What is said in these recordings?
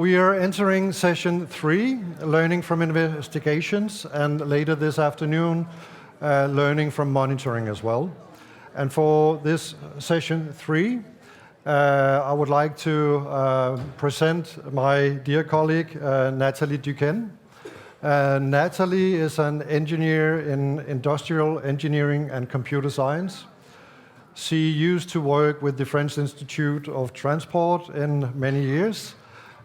we are entering session 3, learning from investigations, and later this afternoon, learning from monitoring as well. And for this session 3, I would like to present my dear colleague, Nathalie Duquenne. Nathalie is an engineer in industrial engineering and computer science. She used to work with the French Institute of Transport in many years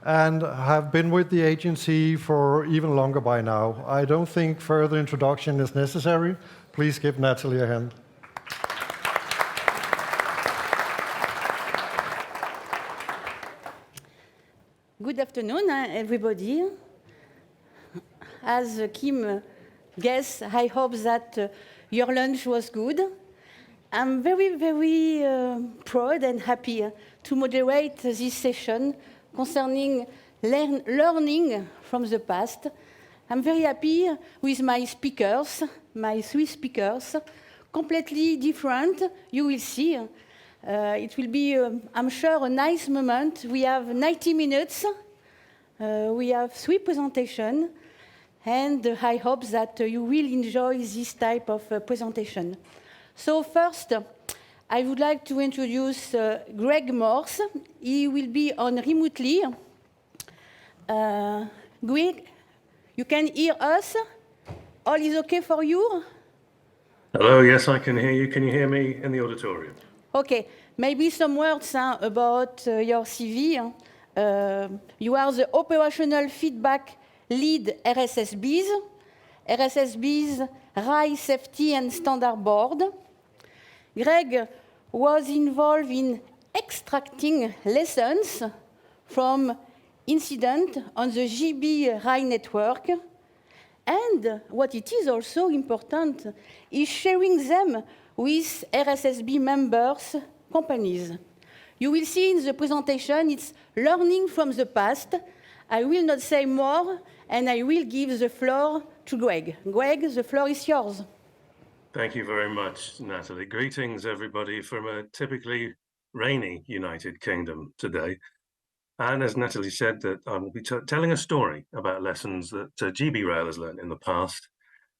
and have been with the agency for even longer by now. I don't think further introduction is necessary. Please give Nathalie a hand. Good afternoon, everybody. As Kim guessed, I hope that your lunch was good. I'm very, very proud and happy to moderate this session concerning learning from the past. I'm very happy with my speakers, my 3 speakers, completely different, you will see. It will be, I'm sure, a nice moment. We have 90 minutes. We have 3 presentations. And I hope that you will enjoy this type of presentation. So first, I would like to introduce Greg Morse. He will be on remotely. Greg, you can hear us? All is okay for you? Hello, yes, I can hear you. Can you hear me in the auditorium? Okay, maybe some words about your CV. You are the operational feedback lead RSSBs, RSSB's Rail Safety and Standard Board. Greg was involved in extracting lessons from incidents on the GB rail network. And what it is also important is sharing them with RSSB members, companies. You will see in the presentation, it's learning from the past. I will not say more, and I will give the floor to Greg. Greg, the floor is yours. Thank you very much, Nathalie. Greetings, everybody, from a typically rainy United Kingdom today. And as Nathalie said, that I will be telling a story about lessons that GB Rail has learned in the past.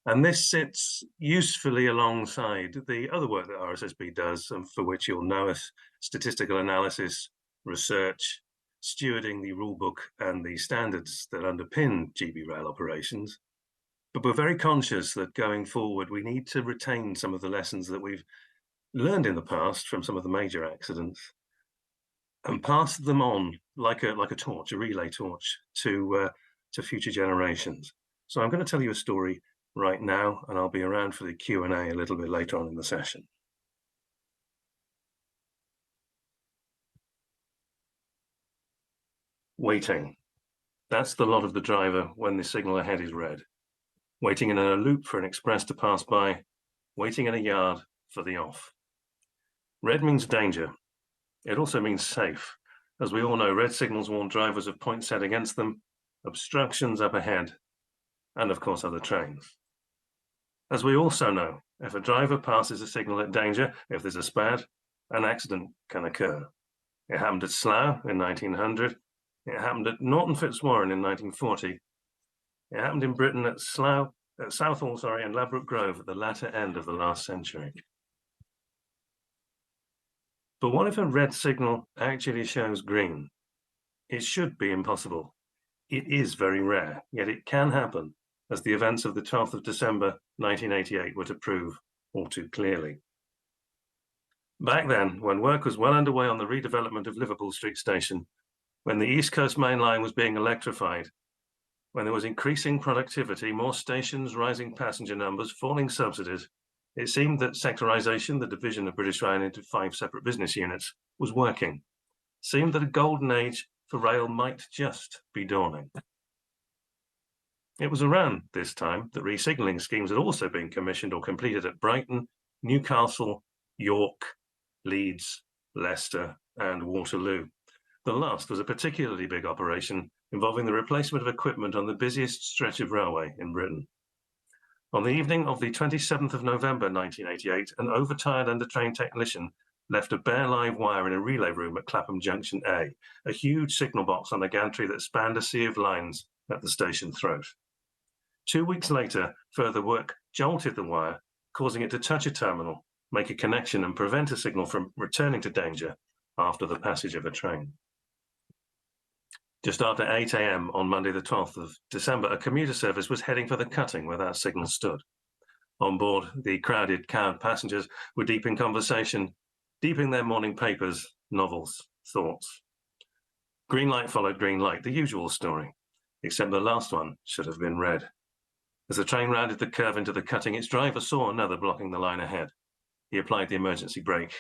And this sits usefully alongside the other work that RSSB does, and for which you'll know us: statistical analysis, research, stewarding the rulebook and the standards that underpin GB Rail operations. But we're very conscious that going forward, we need to retain some of the lessons that we've learned in the past from some of the major accidents and pass them on like a torch, a relay torch, to future generations. So I'm going to tell you a story right now, and I'll be around for the Q&A a little bit later on in the session. Waiting. That's the lot of the driver when the signal ahead is red. Waiting in a loop for an express to pass by. Waiting in a yard for the off. Red means danger. It also means safe. As we all know, red signals warn drivers of points set against them, obstructions up ahead, and of course other trains. As we also know, if a driver passes a signal at danger, if there's a SPAD, an accident can occur. It happened at Slough in 1900. It happened at Norton Fitzwarren in 1940. It happened in Britain at Southall, and Ladbroke Grove at the latter end of the last century. But what if a red signal actually shows green? It should be impossible. It is very rare, yet it can happen, as the events of the 12th of December 1988 were to prove all too clearly. Back then, when work was well underway on the redevelopment of Liverpool Street Station, when the East Coast Main Line was being electrified, when there was increasing productivity, more stations, rising passenger numbers, falling subsidies, it seemed that sectorisation, the division of British Rail into 5 separate business units, was working. It seemed that a golden age for rail might just be dawning. It was around this time that re-signalling schemes had also been commissioned or completed at Brighton, Newcastle, York, Leeds, Leicester, and Waterloo. The last was a particularly big operation involving the replacement of equipment on the busiest stretch of railway in Britain. On the evening of the 27th of November 1988, an overtired undertrained technician left a bare live wire in a relay room at Clapham Junction a huge signal box on a gantry that spanned a sea of lines at the station throat. 2 weeks later, further work jolted the wire, causing it to touch a terminal, make a connection and prevent a signal from returning to danger after the passage of a train. Just after 8 a.m. on Monday the 12th of December, a commuter service was heading for the cutting where that signal stood. On board, the crowded, cowed passengers were deep in conversation, deep in their morning papers, novels, thoughts. Green light followed green light, the usual story, except the last one should have been red. As the train rounded the curve into the cutting, its driver saw another blocking the line ahead. He applied the emergency brake,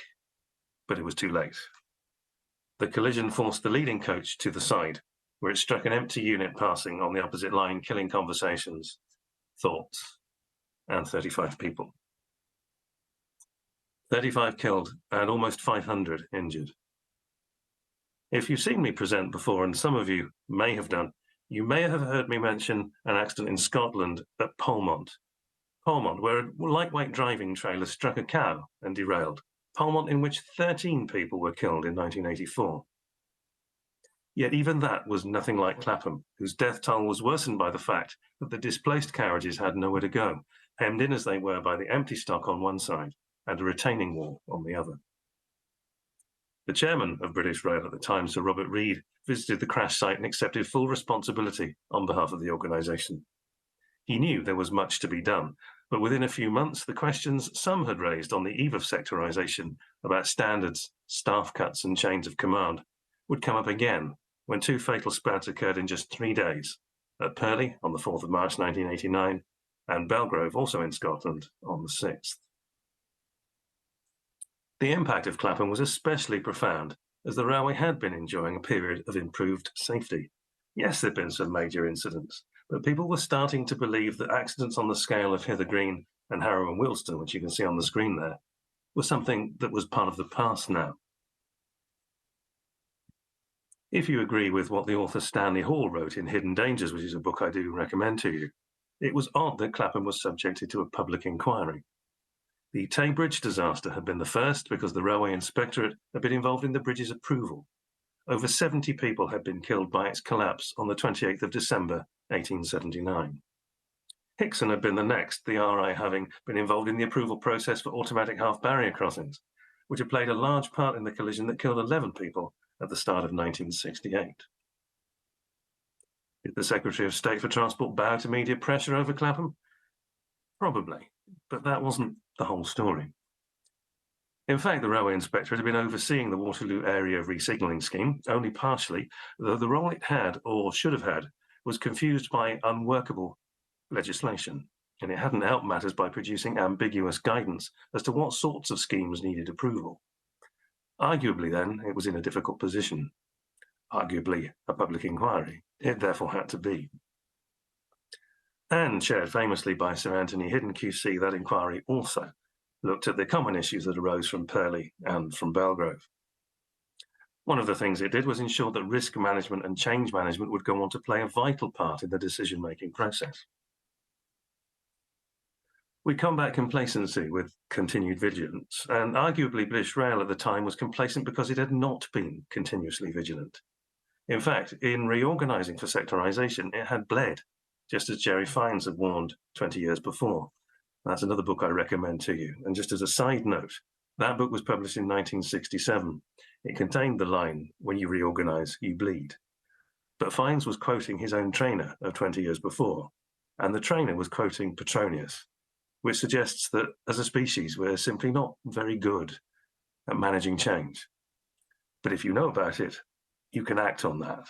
but it was too late. The collision forced the leading coach to the side, where it struck an empty unit passing on the opposite line, killing conversations, thoughts, and 35 people. 35 killed and almost 500 injured. If you've seen me present before, and some of you may have done, you may have heard me mention an accident in Scotland at Polmont. Polmont, where a lightweight driving trailer struck a cow and derailed. Polmont, in which 13 people were killed in 1984. Yet even that was nothing like Clapham, whose death toll was worsened by the fact that the displaced carriages had nowhere to go, hemmed in as they were by the empty stock on one side and a retaining wall on the other. The chairman of British Rail at the time, Sir Robert Reid, visited the crash site and accepted full responsibility on behalf of the organisation. He knew there was much to be done, but within a few months, the questions some had raised on the eve of sectorisation about standards, staff cuts and chains of command would come up again when 2 fatal spats occurred in just 3 days, at Purley on the 4th of March 1989 and Belgrove, also in Scotland, on the 6th. The impact of Clapham was especially profound, as the railway had been enjoying a period of improved safety. Yes, there'd been some major incidents, but people were starting to believe that accidents on the scale of Hither Green and Harrow and Wilston, which you can see on the screen there, was something that was part of the past now. If you agree with what the author Stanley Hall wrote in Hidden Dangers, which is a book I do recommend to you, it was odd that Clapham was subjected to a public inquiry. The Tay Bridge disaster had been the first because the Railway Inspectorate had been involved in the bridge's approval. Over 70 people had been killed by its collapse on the 28th of December, 1879. Hickson had been the next, the RI having been involved in the approval process for automatic half-barrier crossings, which had played a large part in the collision that killed 11 people at the start of 1968. Did the Secretary of State for Transport bow to media pressure over Clapham? Probably, but that wasn't the whole story. In fact, the Railway Inspectorate had been overseeing the Waterloo Area Resignalling Scheme, only partially, though the role it had, or should have had, was confused by unworkable legislation, and it hadn't helped matters by producing ambiguous guidance as to what sorts of schemes needed approval. Arguably, then, it was in a difficult position. Arguably, a public inquiry. It therefore had to be. And chaired famously by Sir Anthony Hidden QC, that inquiry also looked at the common issues that arose from Purley and from Belgrove. One of the things it did was ensure that risk management and change management would go on to play a vital part in the decision-making process. We combat complacency with continued vigilance, and arguably British Rail at the time was complacent because it had not been continuously vigilant. In fact, in reorganising for sectorisation, it had bled, just as Jerry Fines had warned 20 years before. That's another book I recommend to you. And just as a side note, that book was published in 1967. It contained the line, "When you reorganise, you bleed." But Fines was quoting his own trainer of 20 years before, and the trainer was quoting Petronius, which suggests that as a species, we're simply not very good at managing change. But if you know about it, you can act on that.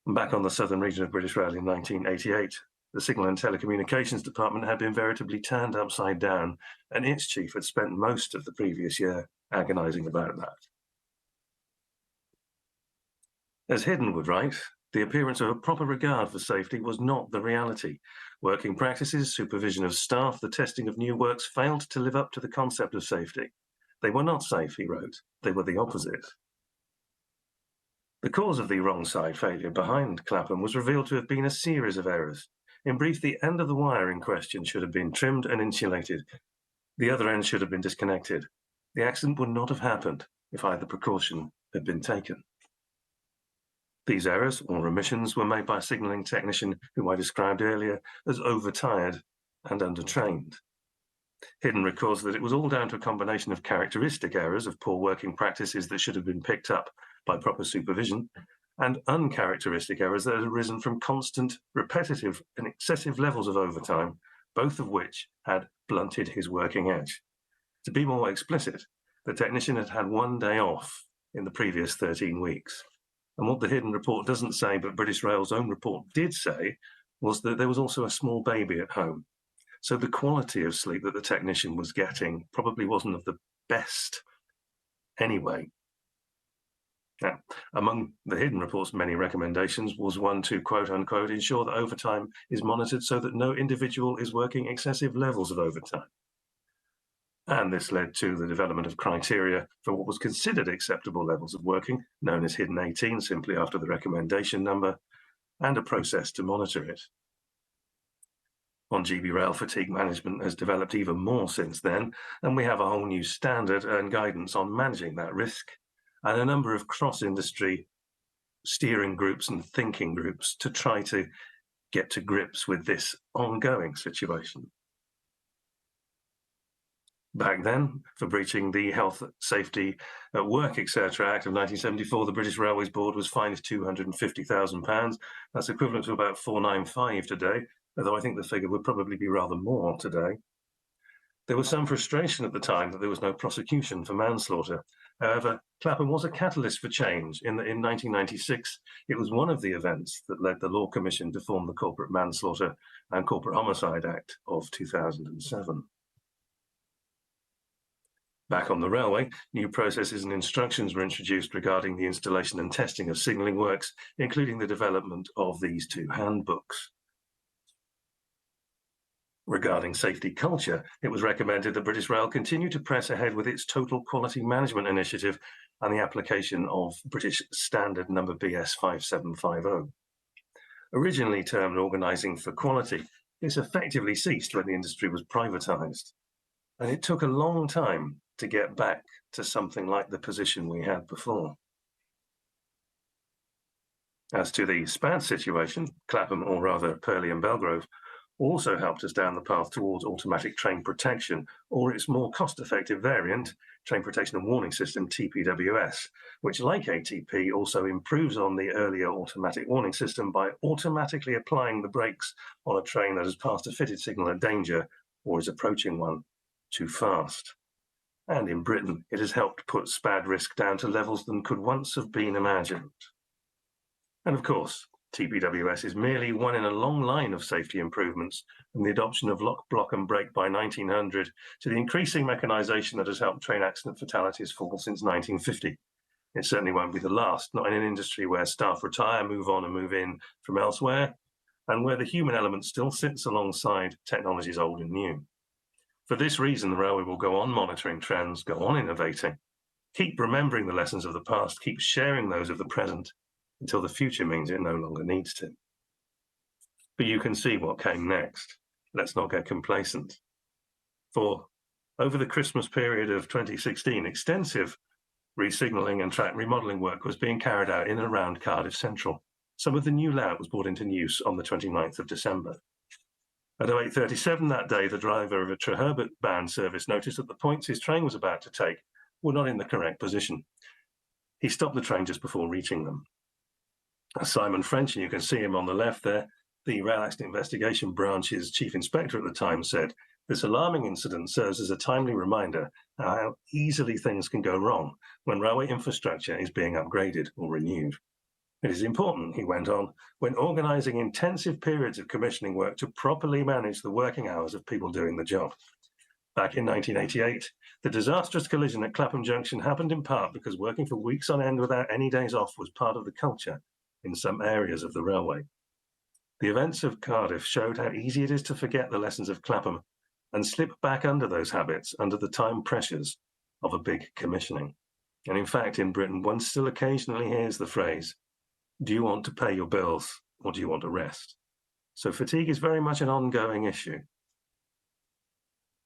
Back on the southern region of British Rail in 1988, the Signal and Telecommunications Department had been veritably turned upside down, and its chief had spent most of the previous year agonising about that. As Hidden would write, the appearance of a proper regard for safety was not the reality. Working practices, supervision of staff, the testing of new works failed to live up to the concept of safety. They were not safe, he wrote. They were the opposite. The cause of the wrong side failure behind Clapham was revealed to have been a series of errors. In brief, the end of the wire in question should have been trimmed and insulated. The other end should have been disconnected. The accident would not have happened if either precaution had been taken. These errors or omissions were made by a signalling technician whom I described earlier as overtired and undertrained. Hidden records that it was all down to a combination of characteristic errors of poor working practices that should have been picked up by proper supervision, and uncharacteristic errors that had arisen from constant, repetitive, and excessive levels of overtime, both of which had blunted his working edge. To be more explicit, the technician had had 1 day off in the previous 13 weeks. And what the hidden report doesn't say, but British Rail's own report did say, was that there was also a small baby at home. So the quality of sleep that the technician was getting probably wasn't of the best anyway. Now, among the hidden report's many recommendations was one to, quote unquote, ensure that overtime is monitored so that no individual is working excessive levels of overtime. And this led to the development of criteria for what was considered acceptable levels of working, known as Hidden 18, simply after the recommendation number, and a process to monitor it. On GB Rail, fatigue management has developed even more since then, and we have a whole new standard and guidance on managing that risk, and a number of cross-industry steering groups and thinking groups to try to get to grips with this ongoing situation. Back then, for breaching the Health, Safety at Work, etc. Act of 1974, the British Railways Board was fined £250,000. That's equivalent to about $495 today, although I think the figure would probably be rather more today. There was some frustration at the time that there was no prosecution for manslaughter. However, Clapham was a catalyst for change in that in 1996, it was one of the events that led the Law Commission to form the Corporate Manslaughter and Corporate Homicide Act of 2007. Back on the railway, new processes and instructions were introduced regarding the installation and testing of signalling works, including the development of these 2 handbooks. Regarding safety culture, it was recommended that British Rail continue to press ahead with its Total Quality Management Initiative and the application of British Standard number BS 5750. Originally termed Organising for Quality, this effectively ceased when the industry was privatised. And it took a long time to get back to something like the position we had before. As to the SPAD situation, Clapham, or rather Purley and Belgrove, also helped us down the path towards automatic train protection, or its more cost-effective variant, Train Protection and Warning System, TPWS, which, like ATP, also improves on the earlier automatic warning system by automatically applying the brakes on a train that has passed a fitted signal of danger or is approaching one too fast. And in Britain, it has helped put SPAD risk down to levels than could once have been imagined. And of course, TPWS is merely one in a long line of safety improvements, from the adoption of lock, block and brake by 1900 to the increasing mechanisation that has helped train accident fatalities fall since 1950. It certainly won't be the last, not in an industry where staff retire, move on and move in from elsewhere, and where the human element still sits alongside technologies old and new. For this reason, the railway will go on monitoring trends, go on innovating, keep remembering the lessons of the past, keep sharing those of the present, until the future means it no longer needs to. But you can see what came next. Let's not get complacent. For over the Christmas period of 2016, extensive re-signalling and track remodelling work was being carried out in and around Cardiff Central. Some of the new layout was brought into use on the 29th of December. At 08:37 that day, the driver of a Treherbert-bound service noticed that the points his train was about to take were not in the correct position. He stopped the train just before reaching them. As Simon French, and you can see him on the left there, the Rail Accident Investigation Branch's chief inspector at the time said, "This alarming incident serves as a timely reminder how easily things can go wrong when railway infrastructure is being upgraded or renewed. It is important," he went on, "when organising intensive periods of commissioning work to properly manage the working hours of people doing the job." Back in 1988, the disastrous collision at Clapham Junction happened in part because working for weeks on end without any days off was part of the culture in some areas of the railway. The events of Cardiff showed how easy it is to forget the lessons of Clapham and slip back under those habits under the time pressures of a big commissioning. And in fact, in Britain, one still occasionally hears the phrase, "Do you want to pay your bills or do you want to rest?" So fatigue is very much an ongoing issue.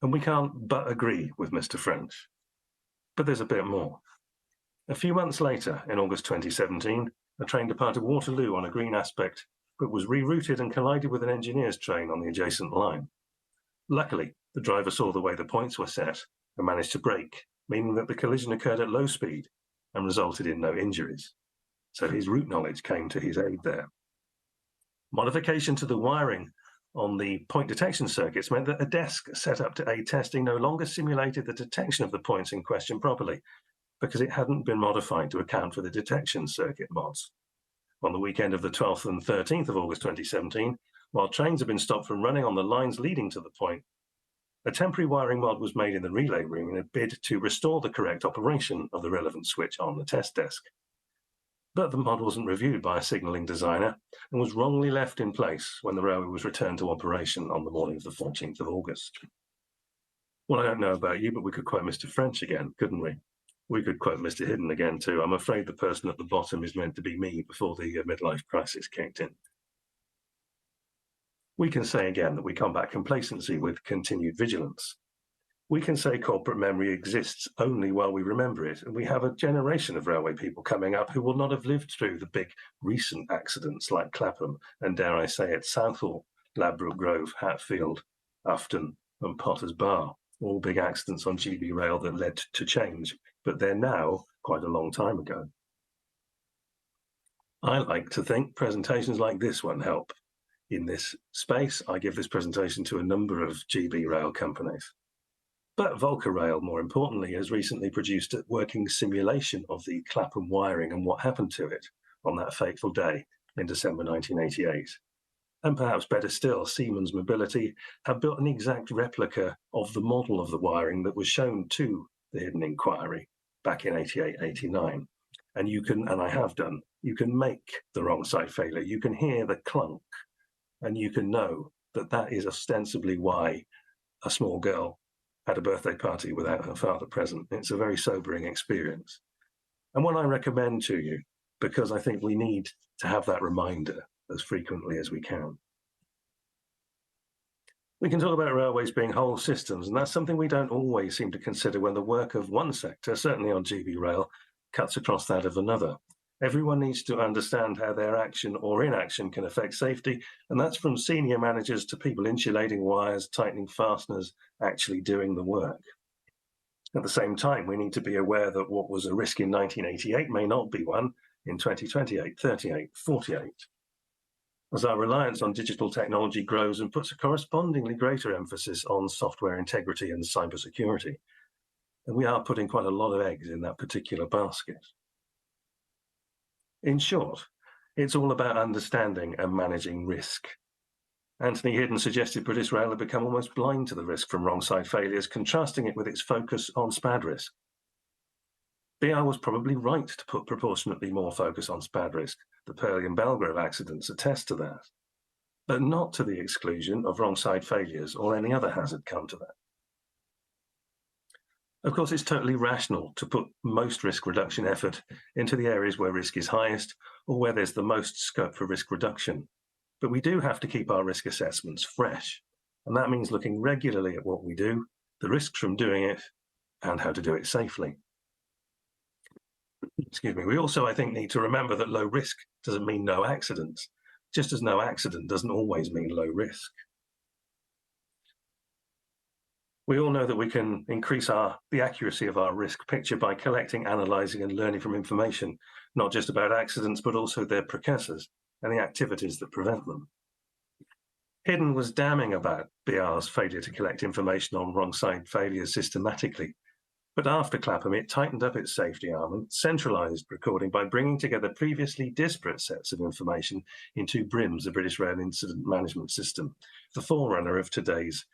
And we can't but agree with Mr. French. But there's a bit more. A few months later, in August 2017, a train departed Waterloo on a green aspect, but was rerouted and collided with an engineer's train on the adjacent line. Luckily, the driver saw the way the points were set and managed to brake, meaning that the collision occurred at low speed and resulted in no injuries. So his route knowledge came to his aid there. Modification to the wiring on the point detection circuits meant that a desk set up to aid testing no longer simulated the detection of the points in question properly, because it hadn't been modified to account for the detection circuit mods. On the weekend of the 12th and 13th of August 2017, while trains had been stopped from running on the lines leading to the point, a temporary wiring mod was made in the relay room in a bid to restore the correct operation of the relevant switch on the test desk. But the mod wasn't reviewed by a signalling designer and was wrongly left in place when the railway was returned to operation on the morning of the 14th of August. Well, I don't know about you, but we could quote Mr. French again, couldn't we? We could quote Mr. Hidden again too. I'm afraid the person at the bottom is meant to be me before the midlife crisis kicked in. We can say again that we combat complacency with continued vigilance. We can say corporate memory exists only while we remember it, and we have a generation of railway people coming up who will not have lived through the big recent accidents like Clapham and, dare I say it, Southall, Ladbroke Grove, Hatfield, Ufton and Potter's Bar, all big accidents on GB Rail that led to change, but they're now quite a long time ago. I like to think presentations like this one help. In this space, I give this presentation to a number of GB Rail companies. But Volker Rail, more importantly, has recently produced a working simulation of the Clapham wiring and what happened to it on that fateful day in December 1988. And perhaps better still, Siemens Mobility have built an exact replica of the model of the wiring that was shown to the Hidden Inquiry back in 88-89. And you can, and I have done, you can make the wrong side failure, you can hear the clunk, and you can know that that is ostensibly why a small girl had a birthday party without her father present. It's a very sobering experience. And one I recommend to you, because I think we need to have that reminder as frequently as we can. We can talk about railways being whole systems, and that's something we don't always seem to consider when the work of one sector, certainly on GB Rail, cuts across that of another. Everyone needs to understand how their action or inaction can affect safety, and that's from senior managers to people insulating wires, tightening fasteners, actually doing the work. At the same time, we need to be aware that what was a risk in 1988 may not be one in 2028, 38, 48. As our reliance on digital technology grows and puts a correspondingly greater emphasis on software integrity and cybersecurity, and we are putting quite a lot of eggs in that particular basket. In short, it's all about understanding and managing risk. Anthony Hidden suggested British Rail had become almost blind to the risk from wrong side failures, contrasting it with its focus on SPAD risk. BR was probably right to put proportionately more focus on SPAD risk. The Purley and Belgrove accidents attest to that, but not to the exclusion of wrong side failures or any other hazard come to that. Of course, it's totally rational to put most risk reduction effort into the areas where risk is highest or where there's the most scope for risk reduction. But we do have to keep our risk assessments fresh. And that means looking regularly at what we do, the risks from doing it, and how to do it safely. Excuse me. We also, I think, need to remember that low risk doesn't mean no accidents, just as no accident doesn't always mean low risk. We all know that we can increase the accuracy of our risk picture by collecting, analysing and learning from information, not just about accidents, but also their precursors and the activities that prevent them. Hidden was damning about BR's failure to collect information on wrong side failures systematically. But after Clapham, it tightened up its safety arm and centralised recording by bringing together previously disparate sets of information into BRIMS, the British Rail Incident Management System, the forerunner of today's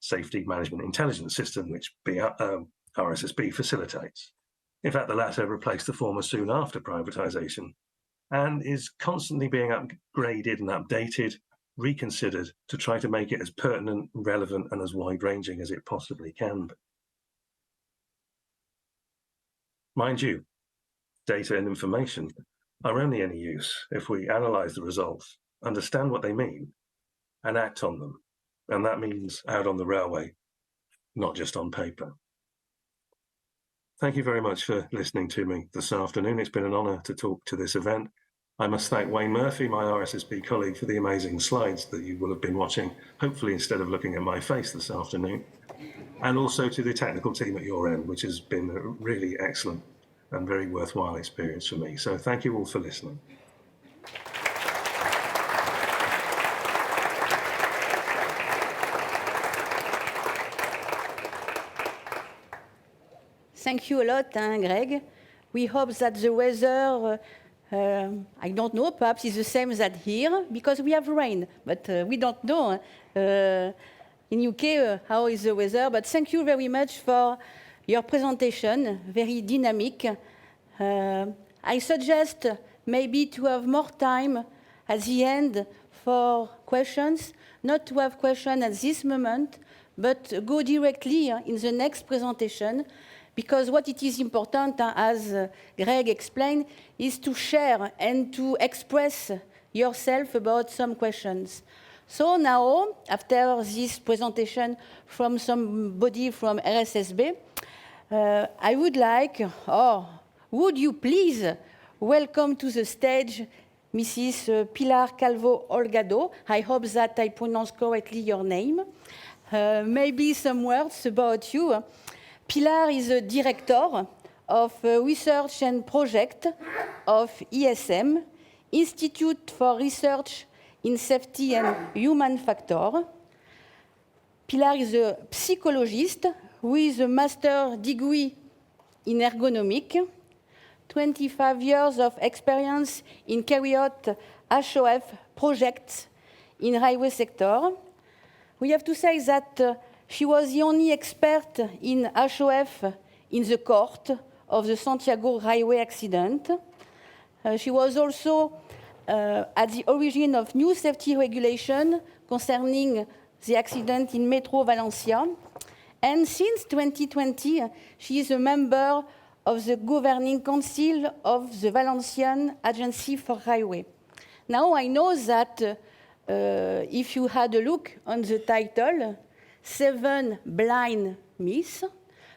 Safety Management Intelligence System, which RSSB facilitates. In fact, the latter replaced the former soon after privatisation and is constantly being upgraded and updated, reconsidered to try to make it as pertinent, relevant and as wide-ranging as it possibly can be. Mind you, data and information are only any use if we analyse the results, understand what they mean and act on them. And that means out on the railway, not just on paper. thank you very much for listening to me this afternoon. It's been an honour to talk to this event. I must thank Wayne Murphy, my RSSB colleague, for the amazing slides that you will have been watching, hopefully instead of looking at my face this afternoon, and also to the technical team at your end, which has been a really excellent and very worthwhile experience for me. So thank you all for listening. Thank you a lot, Greg. We hope that the weather, I don't know, perhaps is the same as here, because we have rain, but we don't know in UK how is the weather. But thank you very much for your presentation, very dynamic. I suggest maybe to have more time at the end for questions, not to have questions at this moment, but go directly in the next presentation. Because what it is important, as Greg explained, is to share and to express yourself about some questions. So now, after this presentation from somebody from RSSB, I would like, would you please welcome to the stage Mrs. Pilar Calvo Holgado. I hope that I pronounced correctly your name. Maybe some words about you. Pilar is a director of research and project of ISM, Institute for Research in Safety and Human Factors. Pilar is a psychologist with a master's degree in ergonomics, 25 years of experience in carry out HOF projects in highway sector. We have to say that she was the only expert in HOF in the court of the Santiago highway accident. She was also at the origin of new safety regulation concerning the accident in Metro Valencia. And since 2020, she is a member of the governing council of the Valencian Agency for Highway. Now I know that if you had a look on the title, 7 blind myths,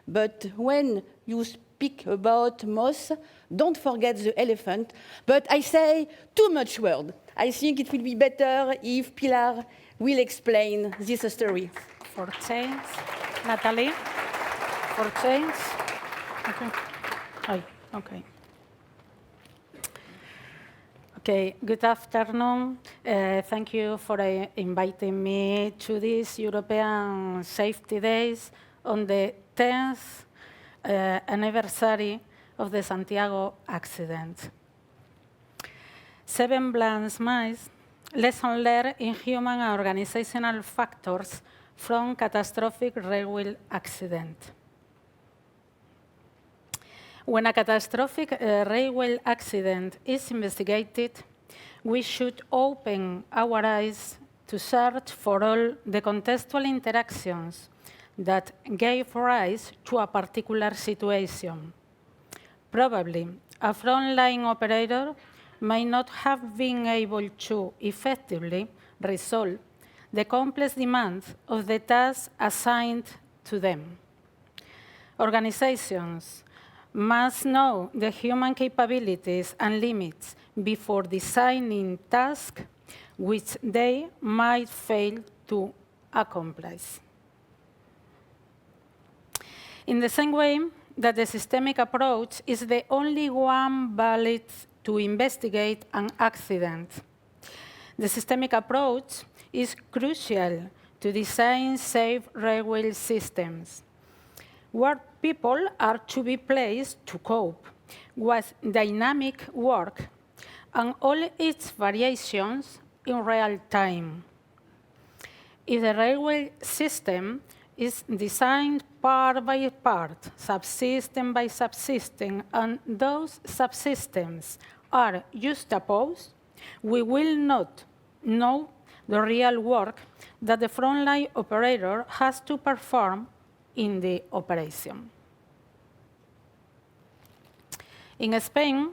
but when you speak about Morse, don't forget the elephant. But I say too much word. I think it will be better if Pilar will explain this story. For change, Nathalie. For change. Okay. Hi. Okay. Okay, good afternoon. Thank you for inviting me to this European Safety Days on the 10th anniversary of the Santiago accident. 7 blind mice, lesson learned in human and organizational factors from catastrophic railway accident. When a catastrophic railway accident is investigated, we should open our eyes to search for all the contextual interactions that gave rise to a particular situation. Probably, a frontline operator may not have been able to effectively resolve the complex demands of the tasks assigned to them. Organizations must know the human capabilities and limits before designing tasks which they might fail to accomplish. In the same way that the systemic approach is the only one valid to investigate an accident, the systemic approach is crucial to design safe railway systems, where people are to be placed to cope with dynamic work and all its variations in real time. If the railway system is designed part by part, subsystem by subsystem, and those subsystems are juxtaposed, we will not know the real work that the frontline operator has to perform in the operation. In Spain,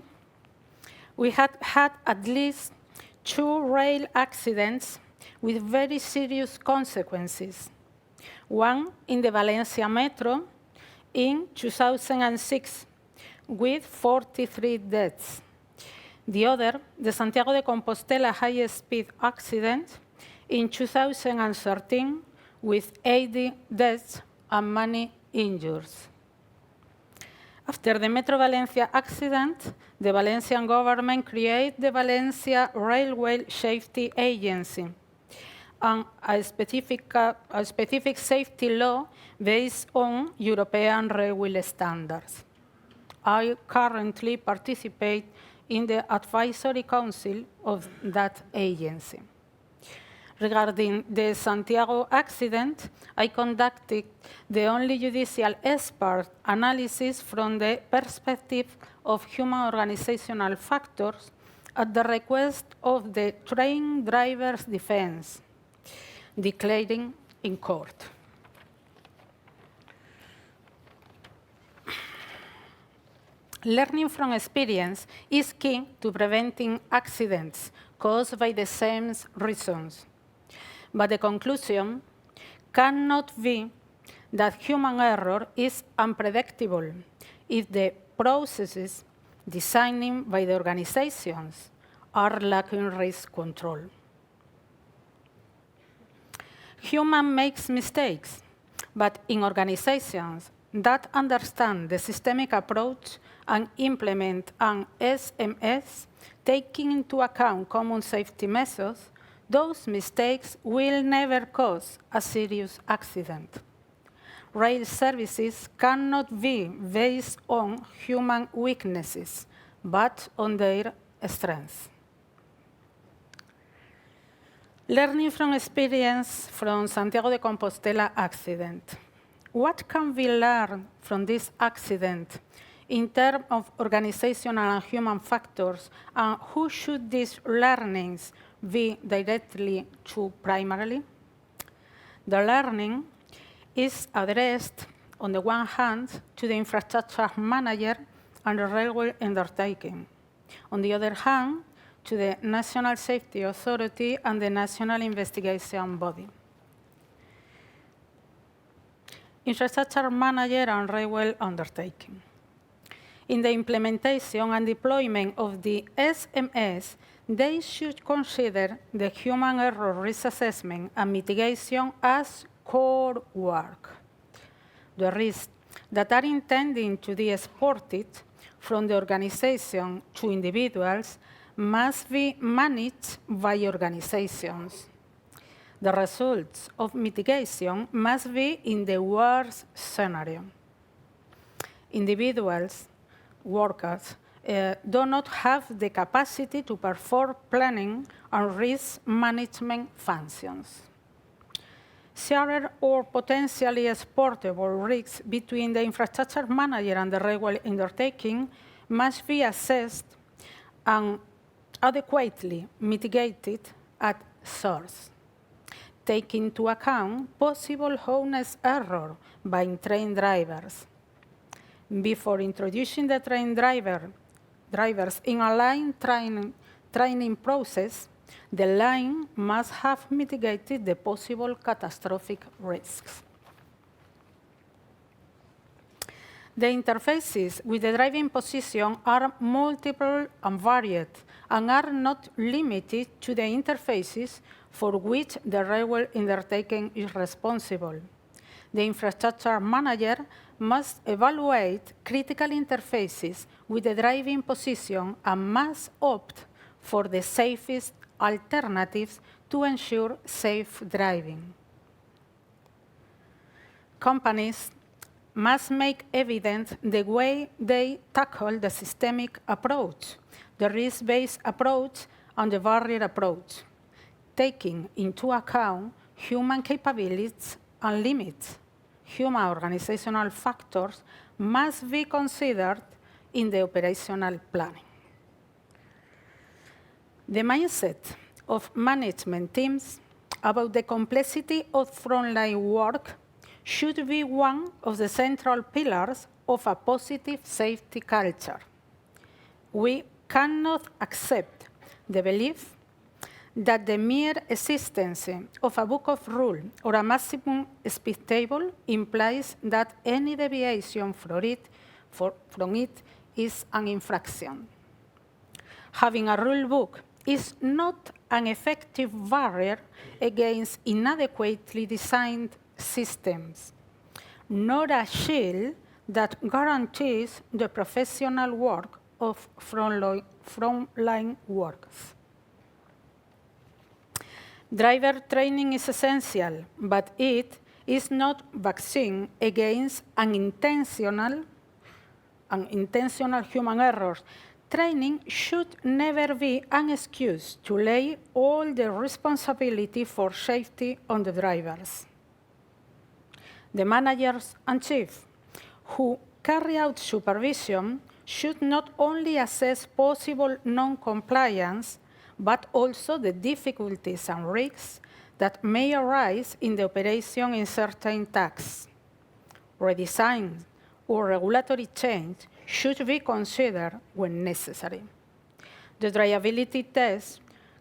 we had at least 2 rail accidents with very serious consequences. One in the Valencia Metro in 2006, with 43 deaths. The other, the Santiago de Compostela high-speed accident, in 2013, with 80 deaths and many injuries. After the Metro Valencia accident, the Valencian government created the Valencia Railway Safety Agency, and a specific safety law based on European railway standards. I currently participate in the advisory council of that agency. Regarding the Santiago accident, I conducted the only judicial expert analysis from the perspective of human organizational factors at the request of the train driver's defense, declaring in court. Learning from experience is key to preventing accidents caused by the same reasons. But the conclusion cannot be that human error is unpredictable if the processes designed by the organizations are lacking risk control. Human makes mistakes, but in organizations that understand the systemic approach and implement an SMS, taking into account common safety measures, those mistakes will never cause a serious accident. Rail services cannot be based on human weaknesses, but on their strengths. Learning from experience from Santiago de Compostela accident. What can we learn from this accident in terms of organizational and human factors, and who should these learnings be directly to primarily? The learning is addressed, on the one hand, to the infrastructure manager and the railway undertaking. On the other hand, to the National Safety Authority and the National Investigation Body. Infrastructure manager and railway undertaking. In the implementation and deployment of the SMS, they should consider the human error risk assessment and mitigation as core work. The risks that are intended to be exported from the organization to individuals must be managed by organizations. The results of mitigation must be in the worst scenario. Individuals, workers, do not have the capacity to perform planning and risk management functions. Shared or potentially exportable risks between the infrastructure manager and the railway undertaking must be assessed and adequately mitigated at source, taking into account possible honest error by train drivers. Before introducing the train drivers in a line training process, the line must have mitigated the possible catastrophic risks. The interfaces with the driving position are multiple and varied, and are not limited to the interfaces for which the railway undertaking is responsible. The infrastructure manager must evaluate critical interfaces with the driving position and must opt for the safest alternatives to ensure safe driving. Companies must make evident the way they tackle the systemic approach, the risk-based approach, and the barrier approach, taking into account human capabilities and limits. Human organizational factors must be considered in the operational planning. The mindset of management teams about the complexity of frontline work should be one of the central pillars of a positive safety culture. We cannot accept the belief that the mere existence of a book of rules or a maximum speed table implies that any deviation from it is an infraction. Having a rule book is not an effective barrier against inadequately designed systems, nor a shield that guarantees the professional work of frontline workers. Driver training is essential, but it is not vaccine against unintentional human errors. Training should never be an excuse to lay all the responsibility for safety on the drivers. The managers and chiefs who carry out supervision should not only assess possible non-compliance, but also the difficulties and risks that may arise in the operation in certain tasks. Redesign or regulatory change should be considered when necessary. The drivability tests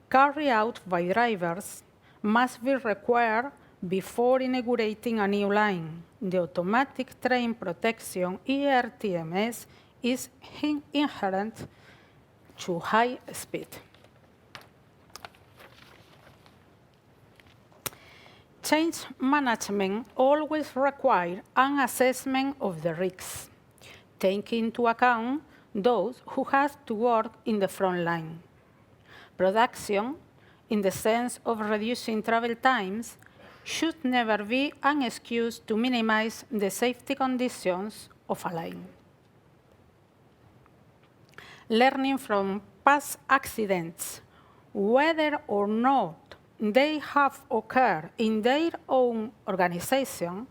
carried out by drivers must be required before inaugurating a new line. The automatic train protection, ERTMS, is inherent to high speed. Change management always requires an assessment of the risks, taking into account those who have to work in the front line. Production, in the sense of reducing travel times, should never be an excuse to minimize the safety conditions of a line. Learning from past accidents, whether or not they have occurred in their own organization,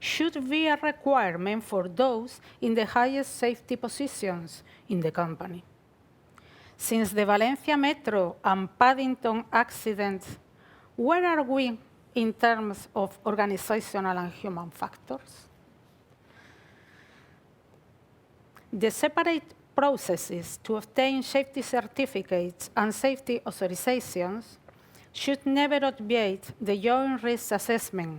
should be a requirement for those in the highest safety positions in the company. Since the Valencia Metro and Paddington accidents, where are we in terms of organizational and human factors? The separate processes to obtain safety certificates and safety authorizations should never obviate the joint risk assessment,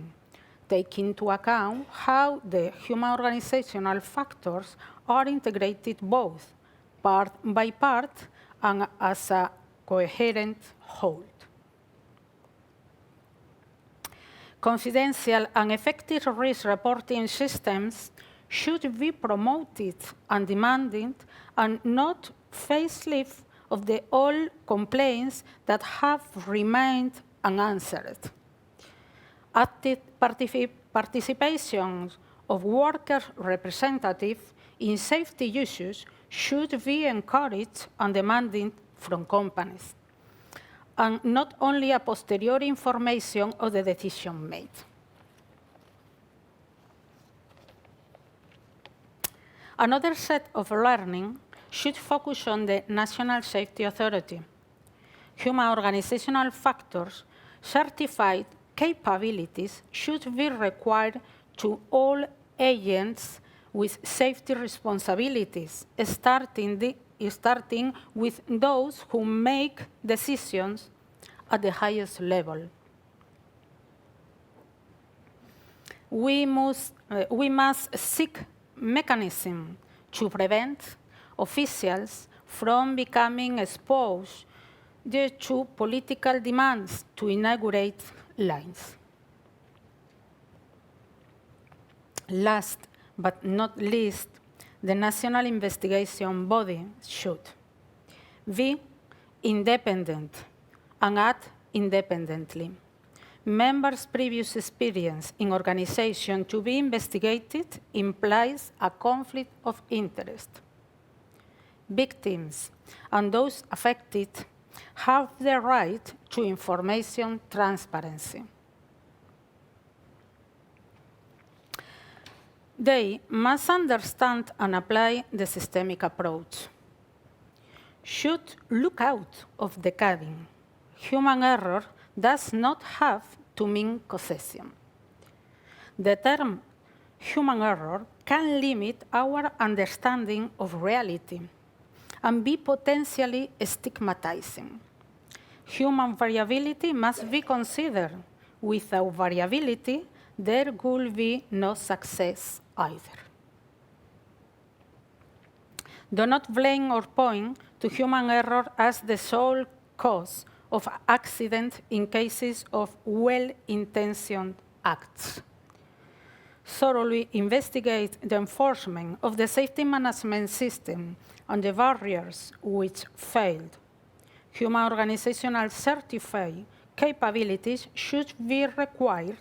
taking into account how the human organizational factors are integrated both part by part and as a coherent whole. Confidential and effective risk reporting systems should be promoted and demanded and not facelift of the old complaints that have remained unanswered. Active participation of worker representatives in safety issues should be encouraged and demanded from companies, and not only a posteriori information of the decision made. Another set of learning should focus on the National Safety Authority. Human organizational factors certified capabilities should be required to all agents with safety responsibilities, starting with those who make decisions at the highest level. We must seek mechanisms to prevent officials from becoming exposed due to political demands to inaugurate lines. Last but not least, the national investigation body should be independent and act independently. Members' previous experience in organization to be investigated implies a conflict of interest. Victims and those affected have the right to information transparency. They must understand and apply the systemic approach. Should look out of the cabin. Human error does not have to mean causation. The term human error can limit our understanding of reality and be potentially stigmatizing. human variability must be considered. Without variability, there will be no success either. Do not blame or point to human error as the sole cause of accident in cases of well-intentioned acts. Thoroughly investigate the enforcement of the safety management system and the barriers which failed. Human organizational certified capabilities should be required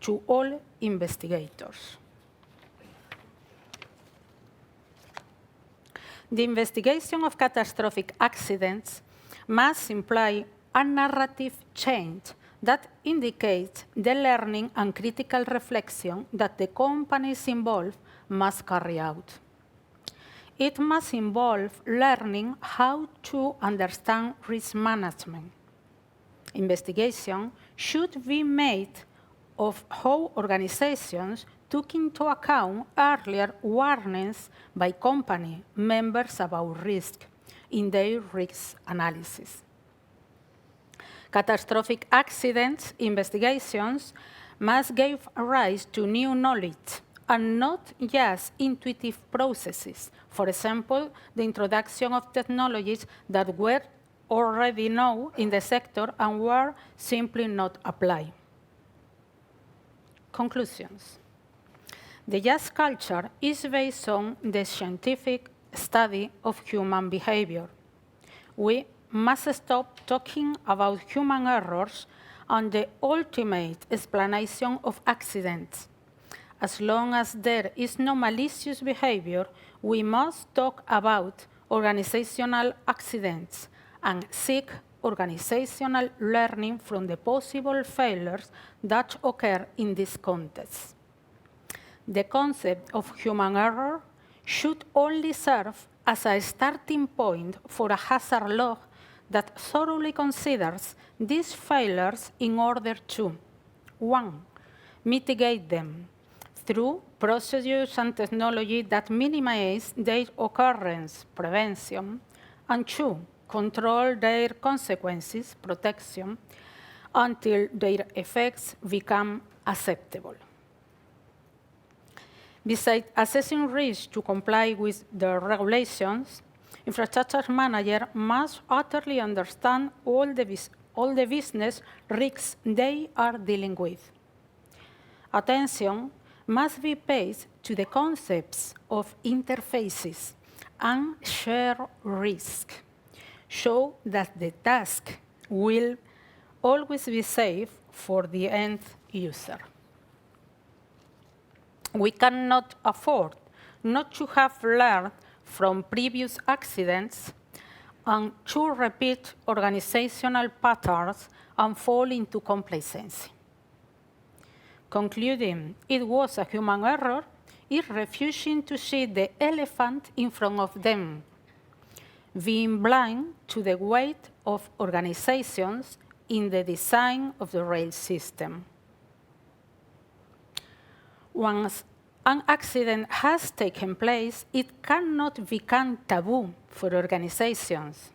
to all investigators. The investigation of catastrophic accidents must imply a narrative change that indicates the learning and critical reflection that the companies involved must carry out. It must involve learning how to understand risk management. Investigation should be made of how organizations took into account earlier warnings by company members about risk in their risk analysis. Catastrophic accidents investigations must give rise to new knowledge and not just intuitive processes. For example, the introduction of technologies that were already known in the sector and were simply not applied. Conclusions. The just culture is based on the scientific study of human behavior. We must stop talking about human errors and the ultimate explanation of accidents. As long as there is no malicious behavior, we must talk about organizational accidents and seek organizational learning from the possible failures that occur in this context. The concept of human error should only serve as a starting point for a hazard log that thoroughly considers these failures in order to, 1, mitigate them through procedures and technology that minimize their occurrence, prevention, and 2, control their consequences, protection, until their effects become acceptable. Besides assessing risk to comply with the regulations, infrastructure manager must utterly understand all the business risks they are dealing with. Attention must be paid to the concepts of interfaces and shared risk, so that the task will always be safe for the end user. We cannot afford not to have learned from previous accidents and to repeat organizational patterns and fall into complacency. Concluding it was a human error is refusing to see the elephant in front of them, being blind to the weight of organizations in the design of the rail system. Once an accident has taken place, it cannot become taboo for organizations.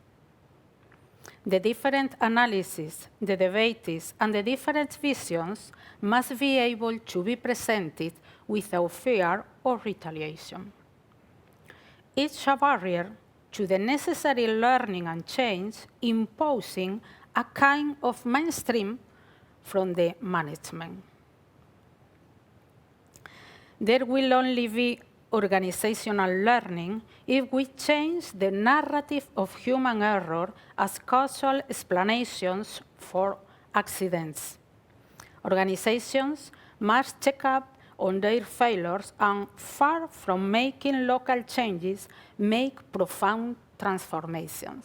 The different analyses, the debates, and the different visions must be able to be presented without fear or retaliation. It's a barrier to the necessary learning and change, imposing a kind of mainstream from the management. There will only be organizational learning if we change the narrative of human error as causal explanations for accidents. Organizations must check up on their failures and, far from making local changes, make profound transformations.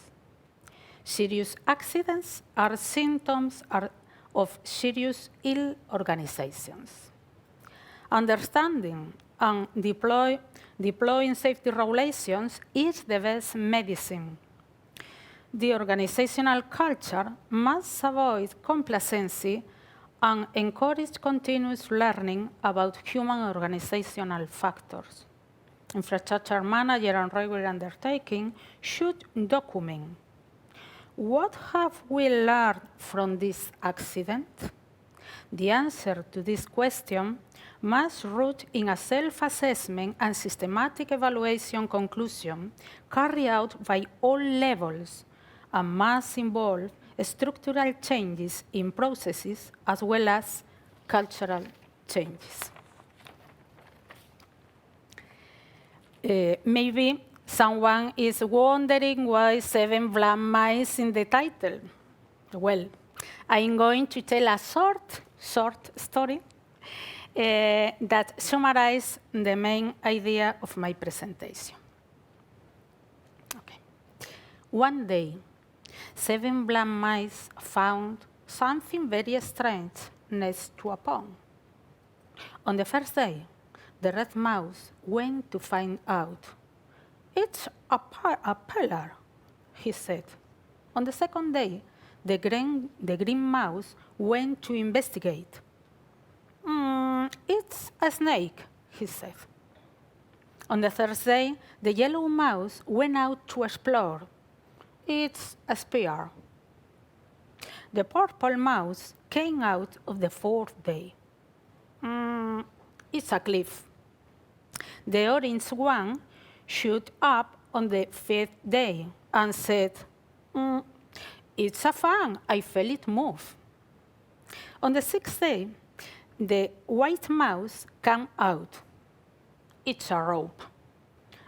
Serious accidents are symptoms of serious ill organizations. Understanding and deploying safety regulations is the best medicine. The organizational culture must avoid complacency and encourage continuous learning about human organizational factors. Infrastructure manager and railway undertaking should document What have we learned from this accident? The answer to this question must root in a self-assessment and systematic evaluation conclusion carried out by all levels and must involve structural changes in processes as well as cultural changes. Maybe someone is wondering why 7 black mice in the title. Well, I'm going to tell a short story that summarizes the main idea of my presentation. Okay. One day, 7 black mice found something very strange next to a pond. On the first day, the red mouse went to find out. It's a pillar, he said. On the second day, the green mouse went to investigate. It's a snake, he said. On the third day, the yellow mouse went out to explore. It's a spear. The purple mouse came out of the fourth day. It's a cliff. The orange one shot up on the fifth day and said, it's a fan, I felt it move. On the sixth day, the white mouse came out. It's a rope.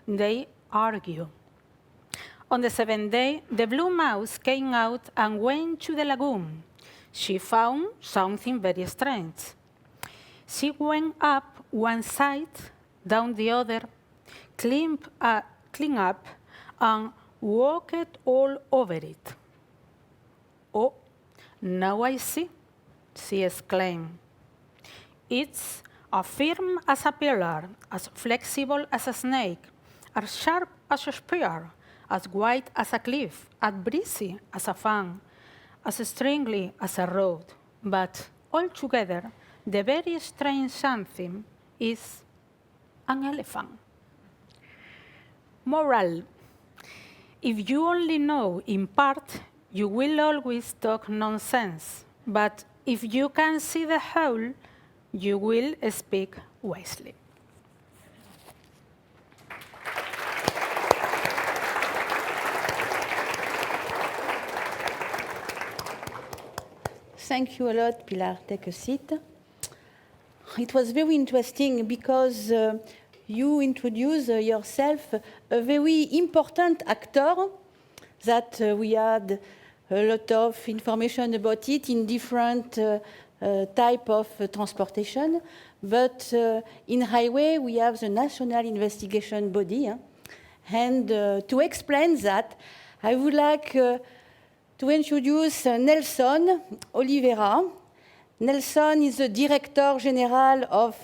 They argue. On the seventh day, the blue mouse came out and went to the lagoon. She found something very strange. She went up one side, down the other, cleaned up, and walked all over it. Oh, now I see, she exclaimed. It's as firm as a pillar, as flexible as a snake, as sharp as a spear, as white as a cliff, as breezy as a fan, as stringly as a road. But altogether, the very strange something is an elephant. Moral: if you only know in part, you will always talk nonsense. But if you can see the whole, you will speak wisely. Thank you a lot, Pilar. Take a seat. It was very interesting because you introduced yourself a very important actor that we had a lot of information about it in different type of transportation. But in highway, we have the National Investigation Body. And to explain that, I would like to introduce Nelson Oliveira. Nelson is the Director General of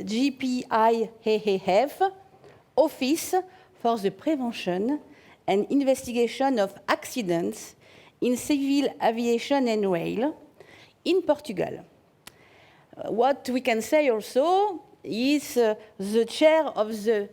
GPIAAF, Office for the Prevention and Investigation of Accidents in Civil Aviation and Rail in Portugal. What we can say also is the chair of the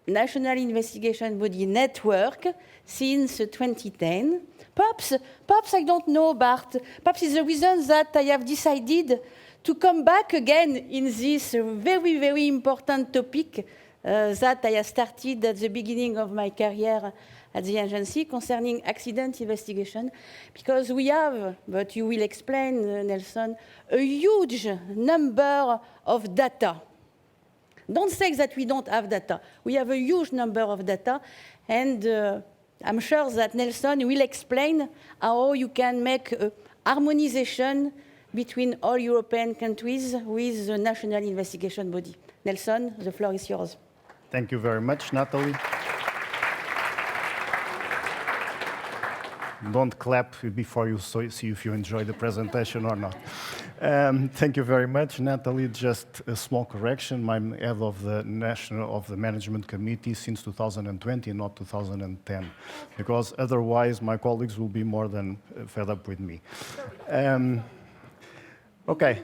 National Investigation Body Network since 2010. Perhaps I don't know, Bart, perhaps it's the reason that I have decided to come back again in this very, very important topic that I have started at the beginning of my career at the agency concerning accident investigation, because we have, but you will explain, Nelson, a huge number of data. Don't say that we don't have data. We have a huge number of data, and I'm sure that Nelson will explain how you can make a harmonization between all European countries with the National Investigation Body. Nelson, the floor is yours. Thank you very much, Nathalie. Don't clap before you see if you enjoy the presentation or not. Thank you very much, Nathalie. Just a small correction. I'm head of the Management Committee since 2020, not 2010, because otherwise my colleagues will be more than fed up with me. Okay.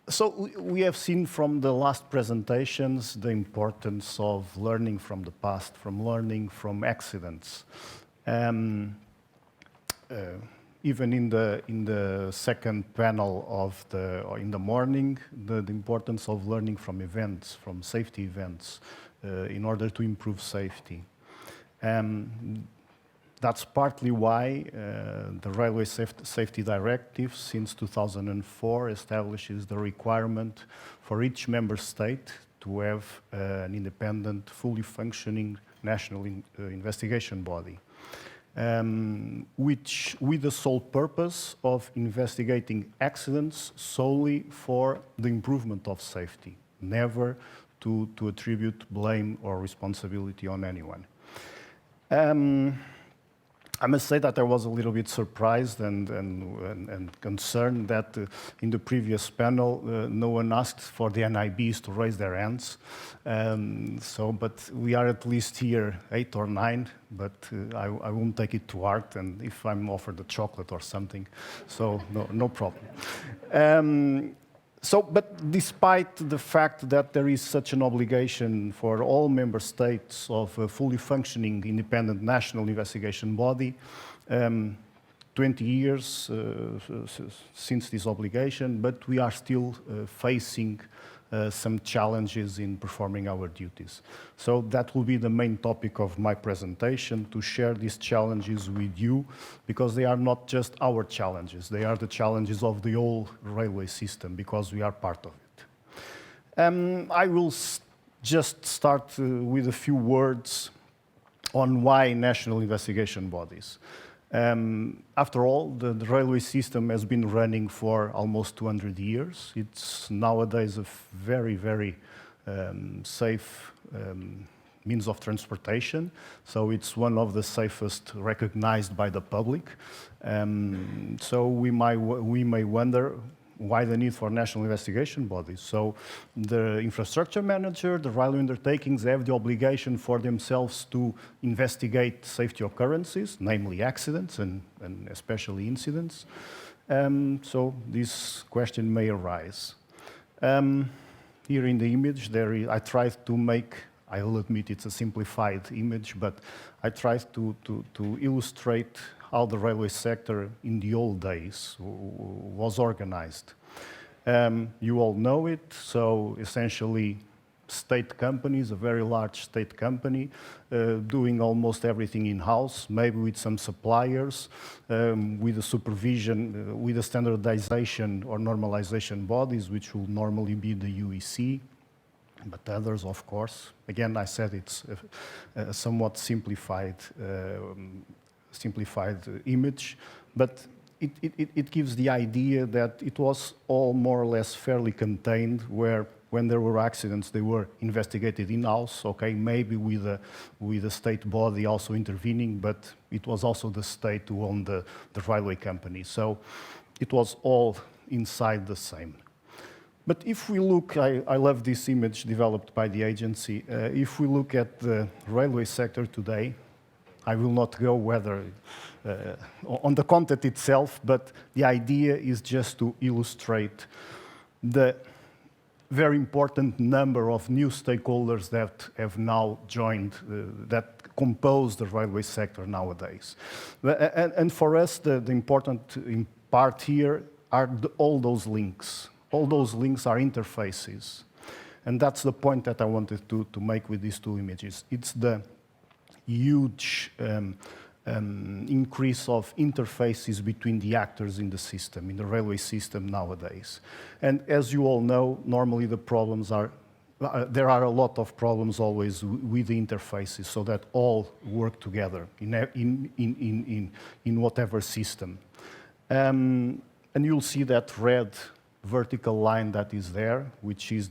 So we have seen from the last presentations the importance of learning from the past, from learning from accidents. Even in the second panel in the morning, the importance of learning from events, from safety events, in order to improve safety. That's partly why the Railway Safety Directive, since 2004, establishes the requirement for each member state to have an independent, fully functioning national investigation body, which with the sole purpose of investigating accidents solely for the improvement of safety, never to attribute blame or responsibility on anyone. I must say that I was a little bit surprised and concerned that in the previous panel, no one asked for the NIBs to raise their hands. But we are at least here 8 or 9, but I won't take it to heart, and if I'm offered a chocolate or something, so no problem. But despite the fact that there is such an obligation for all member states of a fully functioning independent national investigation body, 20 years since this obligation, but we are still facing some challenges in performing our duties. So that will be the main topic of my presentation, to share these challenges with you, because they are not just our challenges, they are the challenges of the whole railway system, because we are part of it. I will just start with a few words on why national investigation bodies. After all, the railway system has been running for almost 200 years. It's nowadays a very, very safe means of transportation. So it's one of the safest recognized by the public. So we may wonder why the need for national investigation bodies. So the infrastructure manager, the railway undertakings have the obligation for themselves to investigate safety occurrences, namely accidents and especially incidents. So this question may arise. Here in the image, I tried to make, I will admit it's a simplified image, but I tried to illustrate how the railway sector in the old days was organized. You all know it, so essentially state companies, a very large state company, doing almost everything in-house, maybe with some suppliers, with the supervision, with the standardization or normalization bodies, which will normally be the UEC, but others, of course. Again, I said it's a somewhat simplified image, but it gives the idea that it was all more or less fairly contained, where when there were accidents, they were investigated in-house, okay, maybe with a state body also intervening, but it was also the state who owned the railway company. So it was all inside the same. But if we look, I love this image developed by the agency. If we look at the railway sector today, I will not go whether on the content itself, but the idea is just to illustrate the very important number of new stakeholders that have now joined, that compose the railway sector nowadays. And for us, the important part here are all those links. All those links are interfaces. And that's the point that I wanted to make with these two images. It's the huge increase of interfaces between the actors in the system, in the railway system nowadays. And as you all know, normally the problems are, there are a lot of problems always with the interfaces, so that all work together in whatever system. And you'll see that red vertical line that is there, which is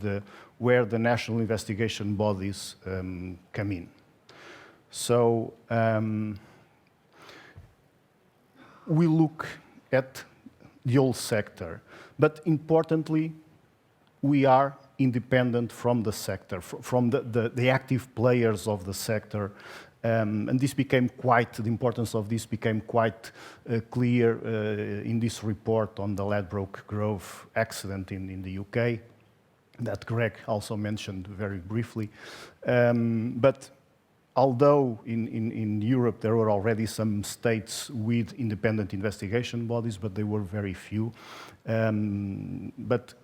where the national investigation bodies come in. So we look at the whole sector, but importantly, we are independent from the sector, from the active players of the sector, And this became the importance of this became quite clear in this report on the Ladbroke Grove accident in the UK, that Greg also mentioned very briefly. But although in Europe there were already some states with independent investigation bodies, but they were very few. But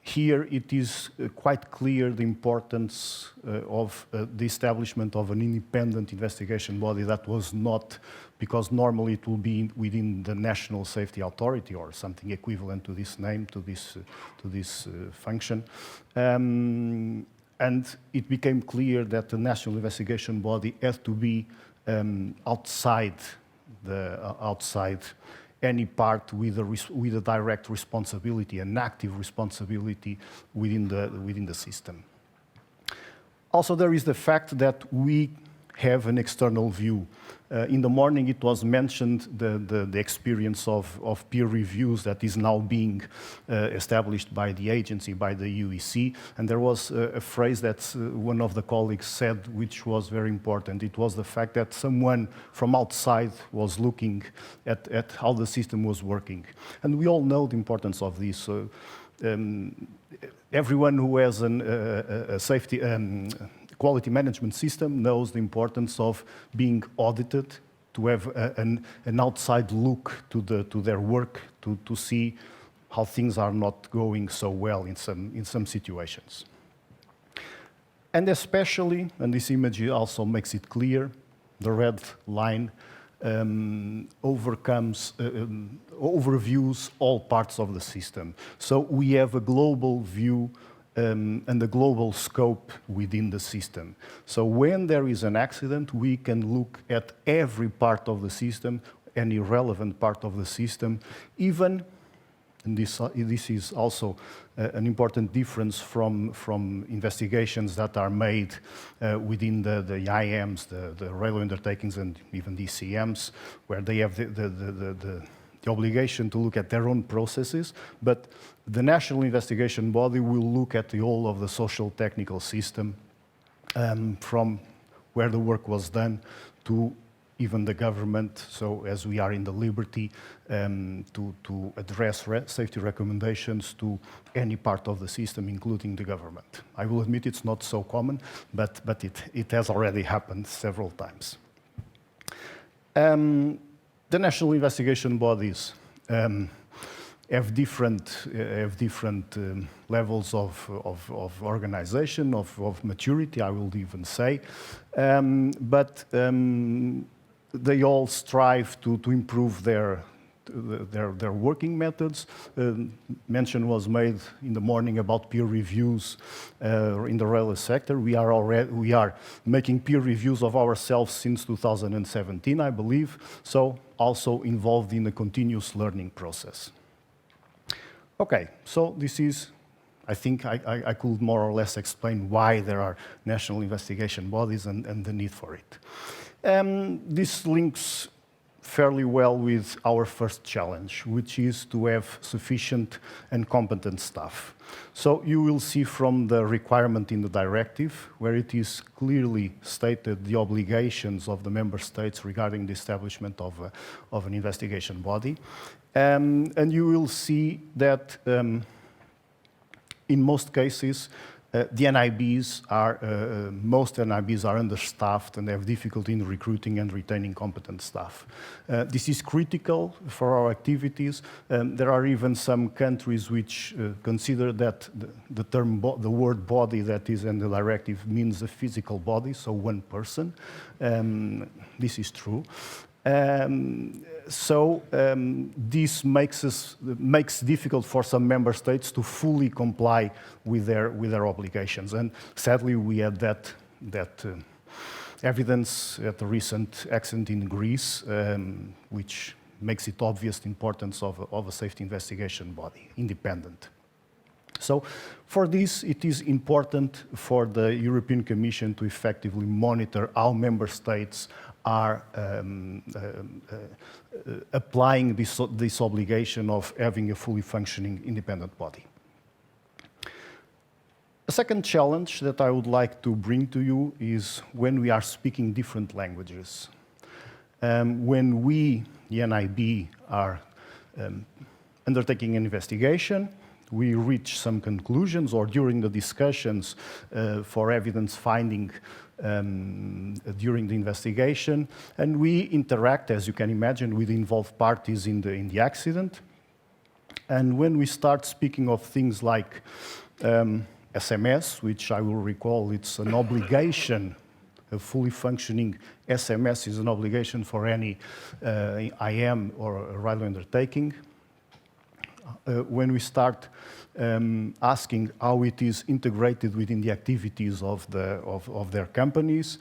here it is quite clear the importance of the establishment of an independent investigation body that was not, because normally it will be within the National Safety Authority or something equivalent to this name, to this function. And it became clear that the National Investigation Body has to be outside any part with a direct responsibility, an active responsibility within the system. Also, there is the fact that we have an external view. In the morning, it was mentioned the experience of peer reviews that is now being established by the agency, by the UEC. And there was a phrase that one of the colleagues said, which was very important. It was the fact that someone from outside was looking at how the system was working. And we all know the importance of this. Everyone who has a safety quality management system knows the importance of being audited, to have an outside look to their work, to see how things are not going so well in some situations. And especially, and this image also makes it clear, the red line overviews all parts of the system. So we have a global view and a global scope within the system. So when there is an accident, we can look at every part of the system, any relevant part of the system, even, and this is also an important difference from investigations that are made within the IAMs, the railway undertakings, and even the ECMs, where they have the obligation to look at their own processes, but the National Investigation Body will look at the whole of the social technical system, from where the work was done to even the government, so as we are in the liberty to address safety recommendations to any part of the system, including the government. I will admit it's not so common, but it has already happened several times. The national investigation bodies have different levels of organization, of maturity, I will even say, but they all strive to improve their working methods. Mention was made in the morning about peer reviews in the railway sector. We are making peer reviews of ourselves since 2017, I believe, so also involved in a continuous learning process. Okay, so this is, I think I could more or less explain why there are national investigation bodies and the need for it. This links fairly well with our first challenge, which is to have sufficient and competent staff. So you will see from the requirement in the directive, where it is clearly stated the obligations of the member states regarding the establishment of an investigation body. And you will see that in most cases, the NIBs most NIBs are understaffed and have difficulty in recruiting and retaining competent staff. This is critical for our activities. There are even some countries which consider that the word body that is in the directive means a physical body, so one person. This is true. This makes difficult for some member states to fully comply with their obligations, and sadly we had that evidence at the recent accident in Greece, which makes it obvious the importance of a safety investigation body, independent. So for this, it is important for the European Commission to effectively monitor how member states are applying this obligation of having a fully functioning independent body. A second challenge that I would like to bring to you is when we are speaking different languages. When we, the NIB, are undertaking an investigation, we reach some conclusions, or during the discussions for evidence finding during the investigation, and we interact, as you can imagine, with involved parties in the accident. And when we start speaking of things like SMS, which I will recall, it's an obligation, a fully functioning SMS is an obligation for any IM or a railway undertaking. When we start asking how it is integrated within the activities of their companies,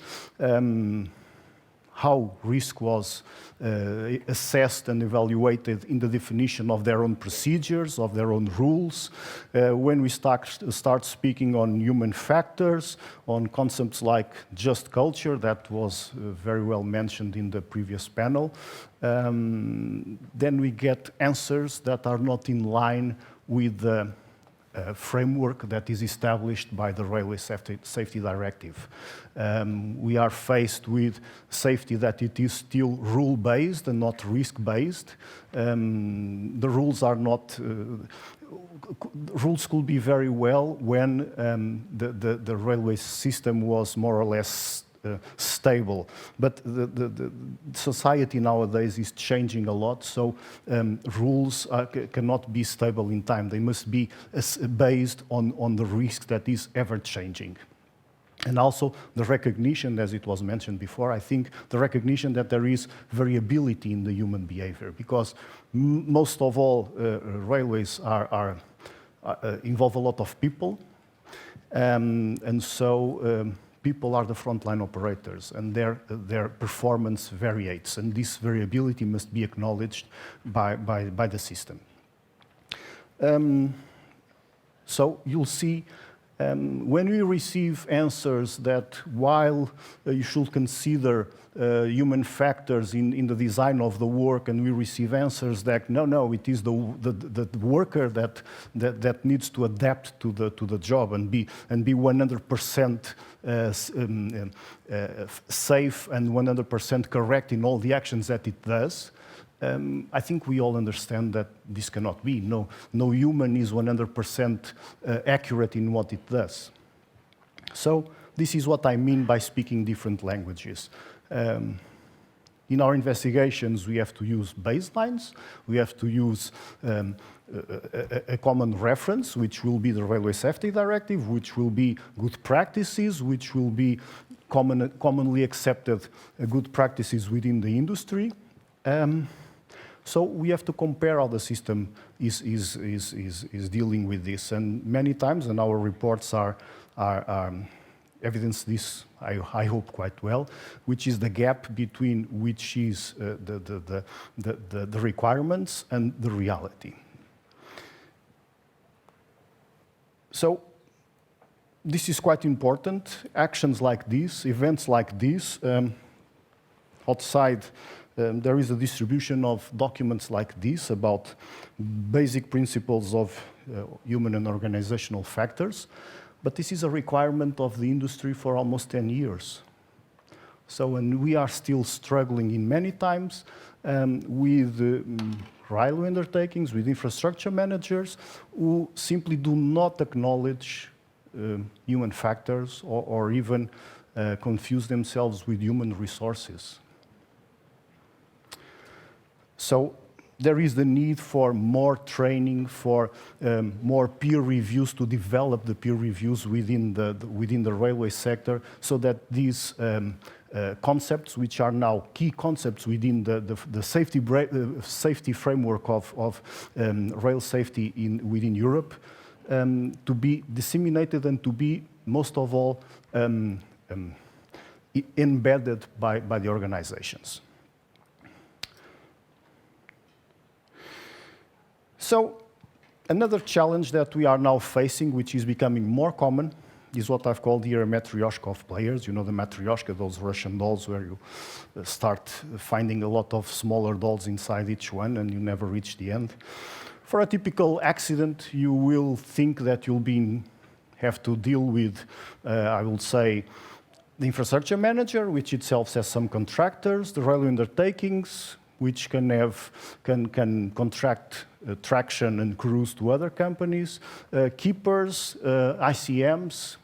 how risk was assessed and evaluated in the definition of their own procedures, of their own rules. When we start speaking on human factors, on concepts like just culture, that was very well mentioned in the previous panel, then we get answers that are not in line with the framework that is established by the Railway Safety Directive. We are faced with safety that it is still rule-based and not risk-based. The rules are not... rules could be very well when the railway system was more or less stable. But the society nowadays is changing a lot, so rules cannot be stable in time. They must be based on the risk that is ever-changing. And also the recognition, as it was mentioned before, I think the recognition that there is variability in the human behavior, because most of all railways involve a lot of people, and so people are the frontline operators, and their performance varies, and this variability must be acknowledged by the system. So you'll see when we receive answers that while you should consider human factors in the design of the work, and we receive answers that no, it is the worker that needs to adapt to the job and be 100% safe and 100% correct in all the actions that it does. I think we all understand that this cannot be. No human is 100% accurate in what it does. So this is what I mean by speaking different languages. In our investigations, we have to use baselines. We have to use a common reference, which will be the Railway Safety Directive, which will be good practices, which will be commonly accepted good practices within the industry. So we have to compare how the system is dealing with this, and many times, and our reports are evidence this, I hope, quite well, which is the gap between which is the requirements and the reality. So this is quite important. Actions like this, events like this, outside there is a distribution of documents like this about basic principles of human and organizational factors, but this is a requirement of the industry for almost 10 years. So, and we are still struggling in many times with railway undertakings, with infrastructure managers who simply do not acknowledge human factors or even confuse themselves with human resources. So there is the need for more training, for more peer reviews, to develop the peer reviews within the railway sector, so that these concepts, which are now key concepts within the safety framework of rail safety within Europe, to be disseminated and to be, most of all, embedded by the organizations. So another challenge that we are now facing, which is becoming more common, is what I've called here a matryoshka of players. You know the matryoshka, those Russian dolls where you start finding a lot of smaller dolls inside each one and you never reach the end. For a typical accident, you will think that you'll be have to deal with, I would say, the infrastructure manager, which itself has some contractors, the railway undertakings, which can contract traction and crews to other companies, keepers, ICMs,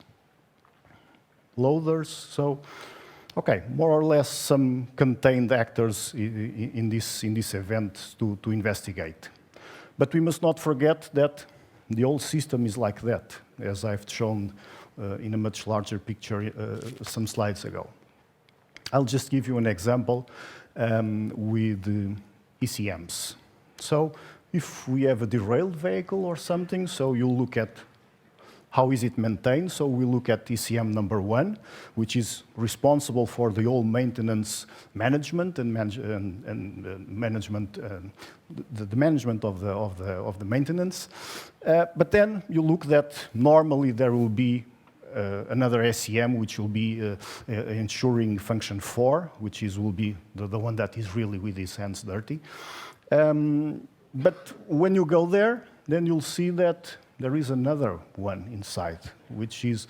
loaders. So, okay, more or less some contained actors in this event to investigate. But we must not forget that the whole system is like that, as I've shown in a much larger picture some slides ago. I'll just give you an example with ECMs. So if we have a derailed vehicle or something, so you look at how is it maintained. So we look at ECM number 1, which is responsible for the whole maintenance management and management of the maintenance. But then you look that normally there will be another SEM, which will be ensuring function 4, which will be the one that is really with his hands dirty. But when you go there, then you'll see that there is another one inside, which is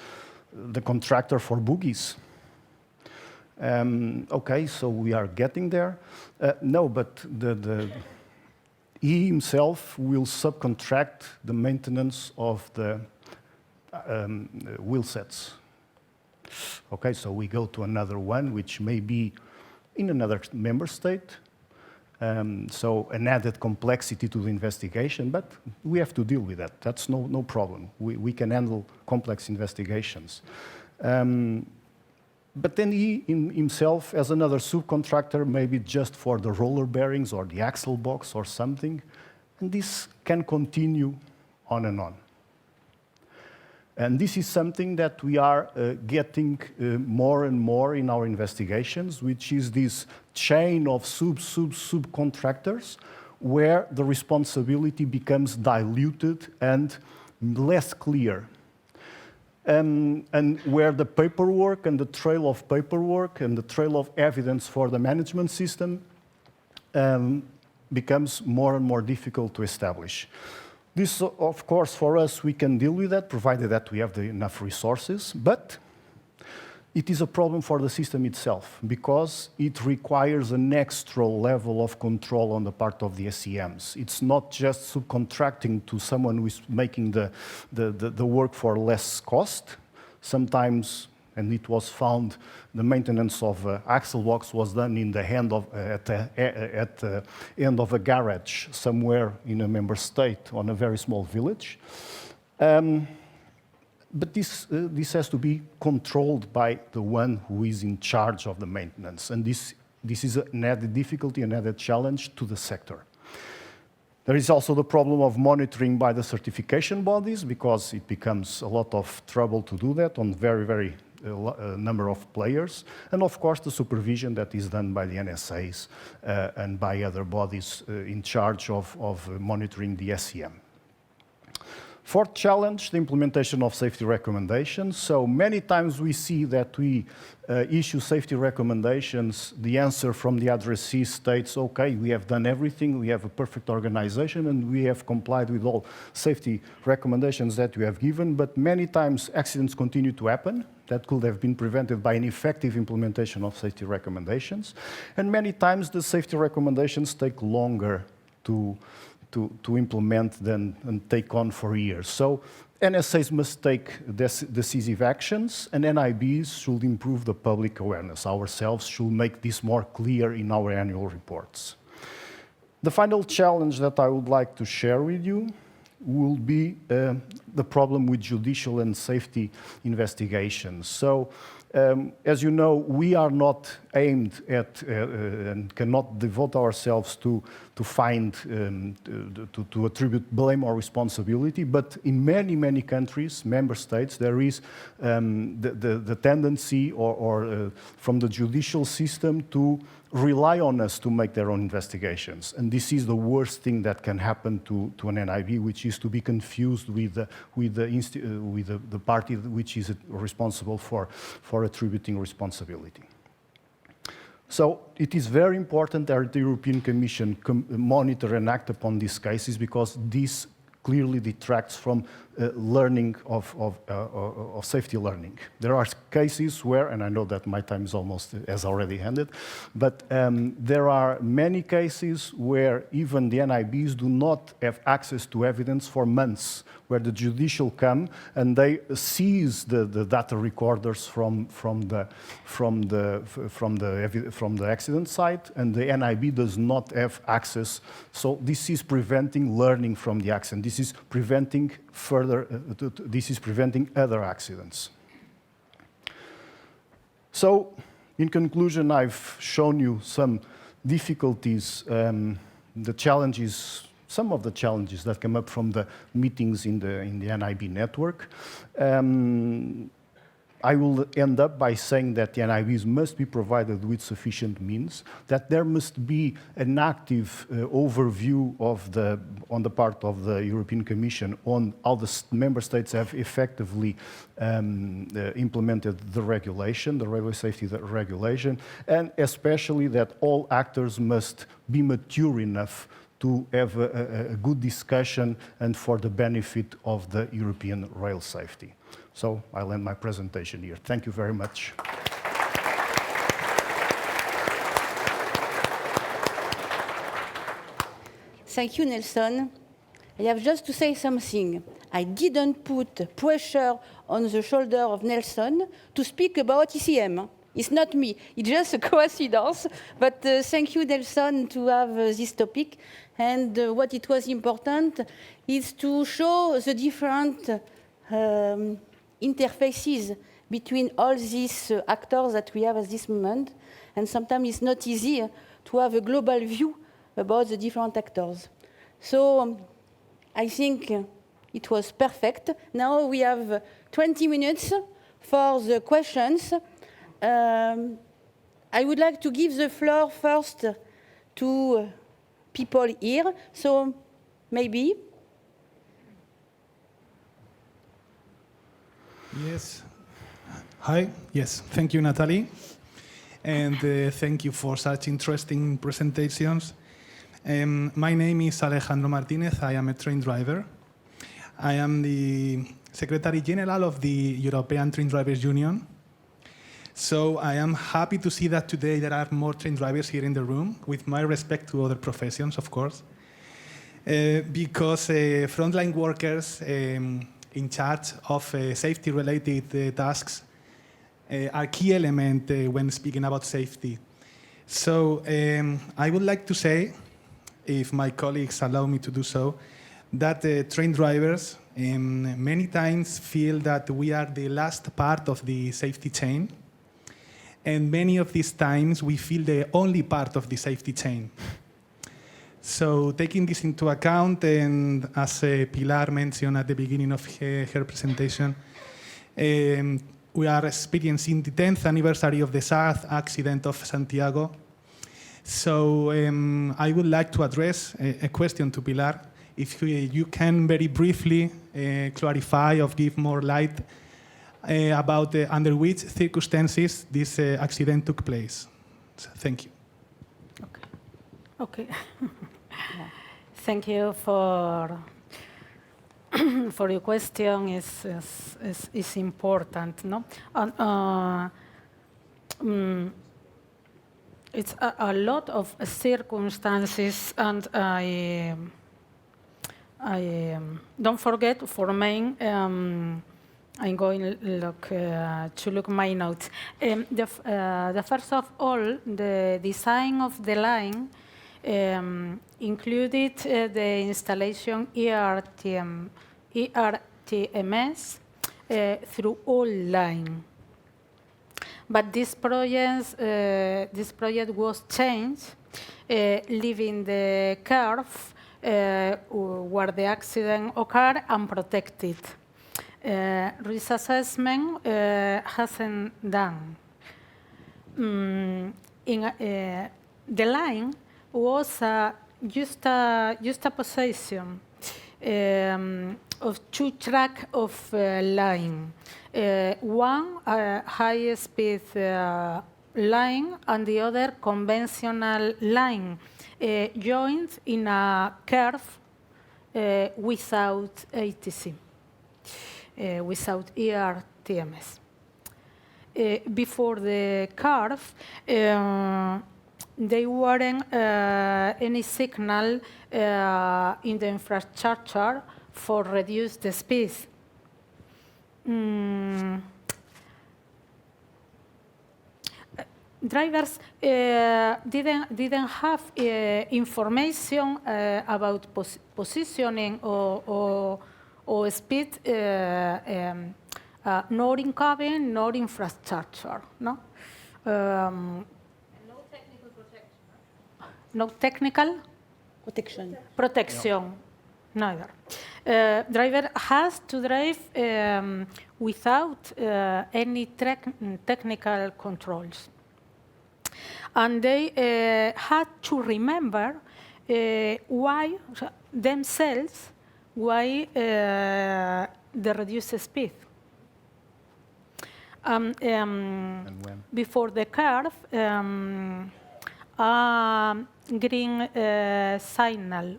the contractor for bogies. Okay, so we are getting there. No, but he himself will subcontract the maintenance of the wheel sets. Okay, so we go to another one, which may be in another member state. So an added complexity to the investigation, but we have to deal with that. That's no problem. We can handle complex investigations. But then he himself, as another subcontractor, maybe just for the roller bearings or the axle box or something, and this can continue on and on. And this is something that we are getting more and more in our investigations, which is this chain of subcontractors, where the responsibility becomes diluted and less clear. And where the paperwork and the trail of paperwork and the trail of evidence for the management system becomes more and more difficult to establish. This, of course, for us, we can deal with that, provided that we have enough resources, but it is a problem for the system itself, because it requires an extra level of control on the part of the SEMs. It's not just subcontracting to someone who is making the work for less cost. Sometimes, and it was found, the maintenance of axle box was done in the hand of, at the end of a garage somewhere in a member state on a very small village. But this has to be controlled by the one who is in charge of the maintenance. And this is an added difficulty, an added challenge to the sector. There is also the problem of monitoring by the certification bodies, because it becomes a lot of trouble to do that on very number of players. And of course, the supervision that is done by the NSAs and by other bodies in charge of monitoring the SEM. Fourth challenge, the implementation of safety recommendations. So many times we see that we issue safety recommendations. The answer from the addressee states, okay, we have done everything, we have a perfect organization, and we have complied with all safety recommendations that we have given, but many times accidents continue to happen that could have been prevented by an effective implementation of safety recommendations. And many times the safety recommendations take longer to implement and take on for years. So NSAs must take decisive actions, and NIBs should improve the public awareness. Ourselves should make this more clear in our annual reports. The final challenge that I would like to share with you will be the problem with judicial and safety investigations. So, as you know, we are not aimed at and cannot devote ourselves to find, to attribute blame or responsibility, but in many countries, member states, there is the tendency from the judicial system to rely on us to make their own investigations. And this is the worst thing that can happen to an NIB, which is to be confused with the party which is responsible for attributing responsibility. So it is very important that the European Commission monitor and act upon these cases, because this clearly detracts from learning of safety learning. There are cases where, and I know that my time is almost has already ended, but there are many cases where even the NIBs do not have access to evidence for months, where the judicial come and they seize the data recorders from the accident site, and the NIB does not have access. So this is preventing learning from the accident. This is preventing other accidents. So, in conclusion, I've shown you some difficulties, the challenges. Some of the challenges that come up from the meetings in the NIB network. I will end up by saying that the NIBs must be provided with sufficient means, that there must be an active overview on the part of the European Commission on how the member states have effectively implemented the regulation, the railway safety regulation, and especially that all actors must be mature enough to have a good discussion and for the benefit of the European rail safety. So I'll end my presentation here. Thank you very much. Thank you, Nelson. I have just to say something. I didn't put pressure on the shoulder of Nelson to speak about ECM. It's not me. It's just a coincidence. But thank you, Nelson, to have this topic. And what it was important is to show the different interfaces between all these actors that we have at this moment. And sometimes it's not easy to have a global view about the different actors. So I think it was perfect. Now we have 20 minutes for the questions. I would like to give the floor first to people here. So maybe. Yes. Hi. Yes. Thank you, Nathalie. And thank you for such interesting presentations. My name is Alejandro Martinez. I am a train driver. I am the Secretary General of the European Train Drivers Union. So I am happy to see that today there are more train drivers here in the room, with my respect to other professions, of course, because frontline workers in charge of safety-related tasks are key element when speaking about safety. So I would like to say, if my colleagues allow me to do so, that train drivers many times feel that we are the last part of the safety chain. And many of these times, we feel the only part of the safety chain. So taking this into account, and as Pilar mentioned at the beginning of her presentation, we are experiencing the 10th anniversary of the SARS accident of Santiago. So I would like to address a question to Pilar. If you can very briefly clarify or give more light about under which circumstances this accident took place. So, thank you. Okay. Thank you for your question. Is important, no? It's a lot of circumstances, and I don't forget for main. I'm going to look my notes. The first of all, the design of the line included the installation ERTMS through all line. But this project was changed, leaving the curve where the accident occurred unprotected. Risk assessment hasn't done. The line was just a position of two tracks of line. One high-speed line and the other conventional line, joined in a curve without ATC. without ERTMS. Before the curve, there weren't any signal in the infrastructure for reduce the speed. Drivers didn't have information about positioning or speed, nor in cabin, nor infrastructure. No, And no technical protection. no technical protection, neither. Driver has to drive without any technical controls. And they had to remember why themselves, why the reduced speed. And when? Before the curve, green signal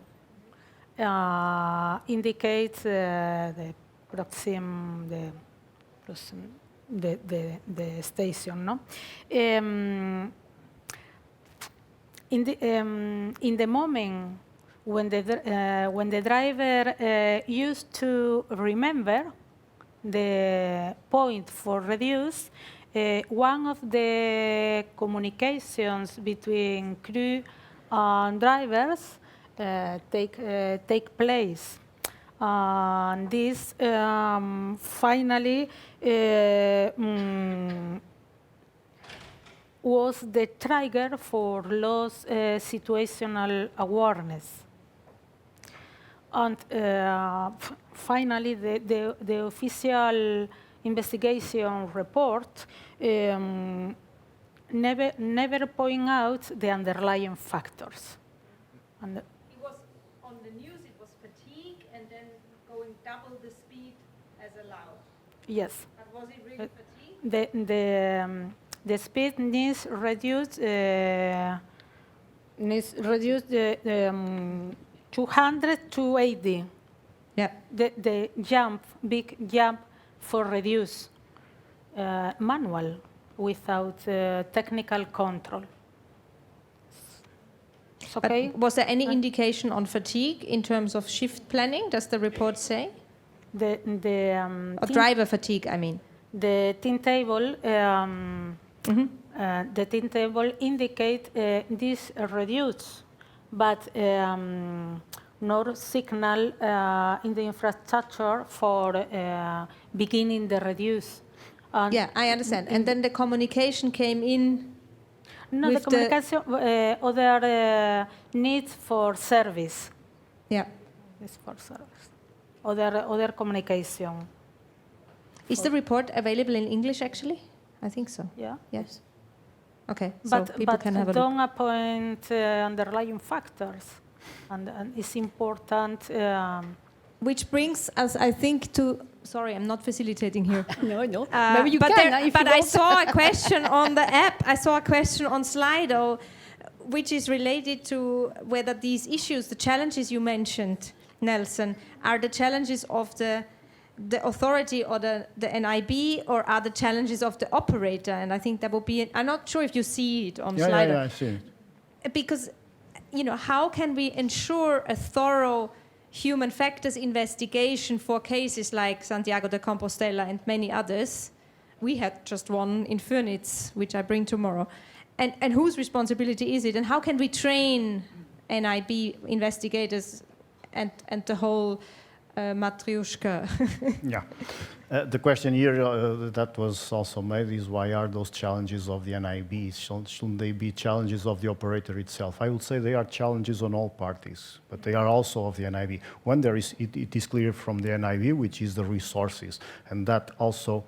indicates the station. No. In the moment when the driver used to remember the point for reduce, one of the communications between crew and drivers take place. And this finally was the trigger for lost situational awareness. And finally, the official investigation report never point out the underlying factors. And it was on the news, it was fatigue and then going double the speed as allowed. yes. But was it really fatigue? The speed needs reduced 200 to 80. Yeah. The big jump for reduce manual without technical control. It's okay? But was there any indication on fatigue in terms of shift planning? Does the report say? Or driver fatigue, I mean. The tin table, the tin table indicate this reduce, but no signal in the infrastructure for beginning the reduce. And Yeah, I understand. And then the communication came in. no, the with communication, other needs for service. Yeah. Is for service. Other communication. Is the report available in English, actually? I think so. Yeah. Yes. Okay, so people But can have a look. don't appoint underlying factors, and it's important. Which brings us, I think, to... Sorry, I'm not facilitating here. No. Maybe you but can. there, If but you I want. saw a question on the app. I saw a question on Slido, which is related to whether these issues, the challenges you mentioned, Nelson, are the challenges of the authority or the NIB, or are the challenges of the operator? And I think that would be... I'm not sure if you see it on Slido. Yeah, I see it. Because, you know, how can we ensure a thorough human factors investigation for cases like Santiago de Compostela and many others? We had just one in Fürnitz, which I bring tomorrow. And whose responsibility is it? And how can we train NIB investigators and the whole matryoshka? Yeah. The question here that was also made is, why are those challenges of the NIB? Shouldn't they be challenges of the operator itself? I would say they are challenges on all parties, but they are also of the NIB. When there is, it is clear from the NIB, which is the resources, and that also,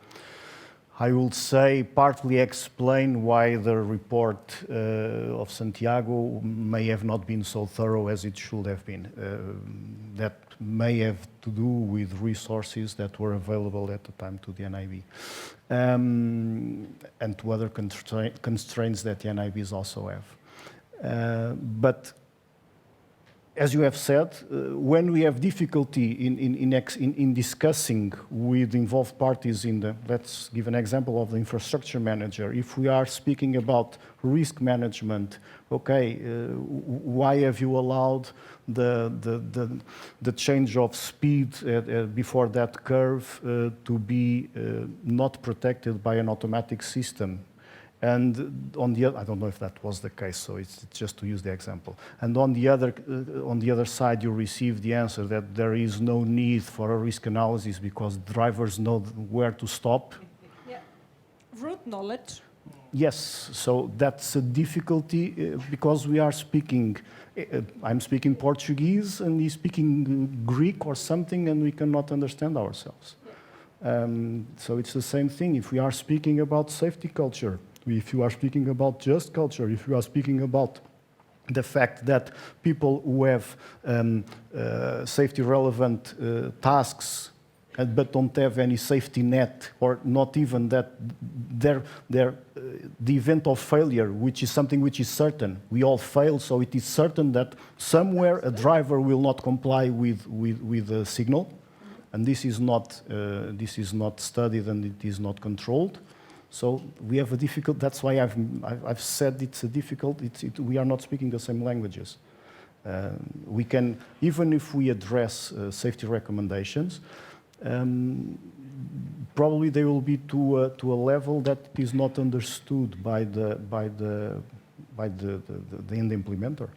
I would say, partly explain why the report of Santiago may have not been so thorough as it should have been. That may have to do with resources that were available at the time to the NIB, and to other constraints that the NIBs also have. But as you have said, when we have difficulty in discussing with involved parties in the, let's give an example of the infrastructure manager, if we are speaking about risk management, okay, why have you allowed the change of speed before that curve to be not protected by an automatic system? And on the other, I don't know if that was the case, so it's just to use the example. And on the other side, you receive the answer that there is no need for a risk analysis because drivers know where to stop. Yeah. Root knowledge. Yes, so that's a difficulty because we are speaking, I'm speaking Portuguese and he's speaking Greek or something and we cannot understand ourselves. So it's the same thing if we are speaking about safety culture. If you are speaking about just culture, if you are speaking about the fact that people who have safety-relevant tasks but don't have any safety net, or not even that, the event of failure, which is something which is certain. We all fail, so it is certain that somewhere a driver will not comply with the signal, and this is not studied and it is not controlled. So we have a difficult. That's why I've said it's a difficult. We are not speaking the same languages. We can, even if we address safety recommendations, probably they will be to a level that is not understood by the end implementer.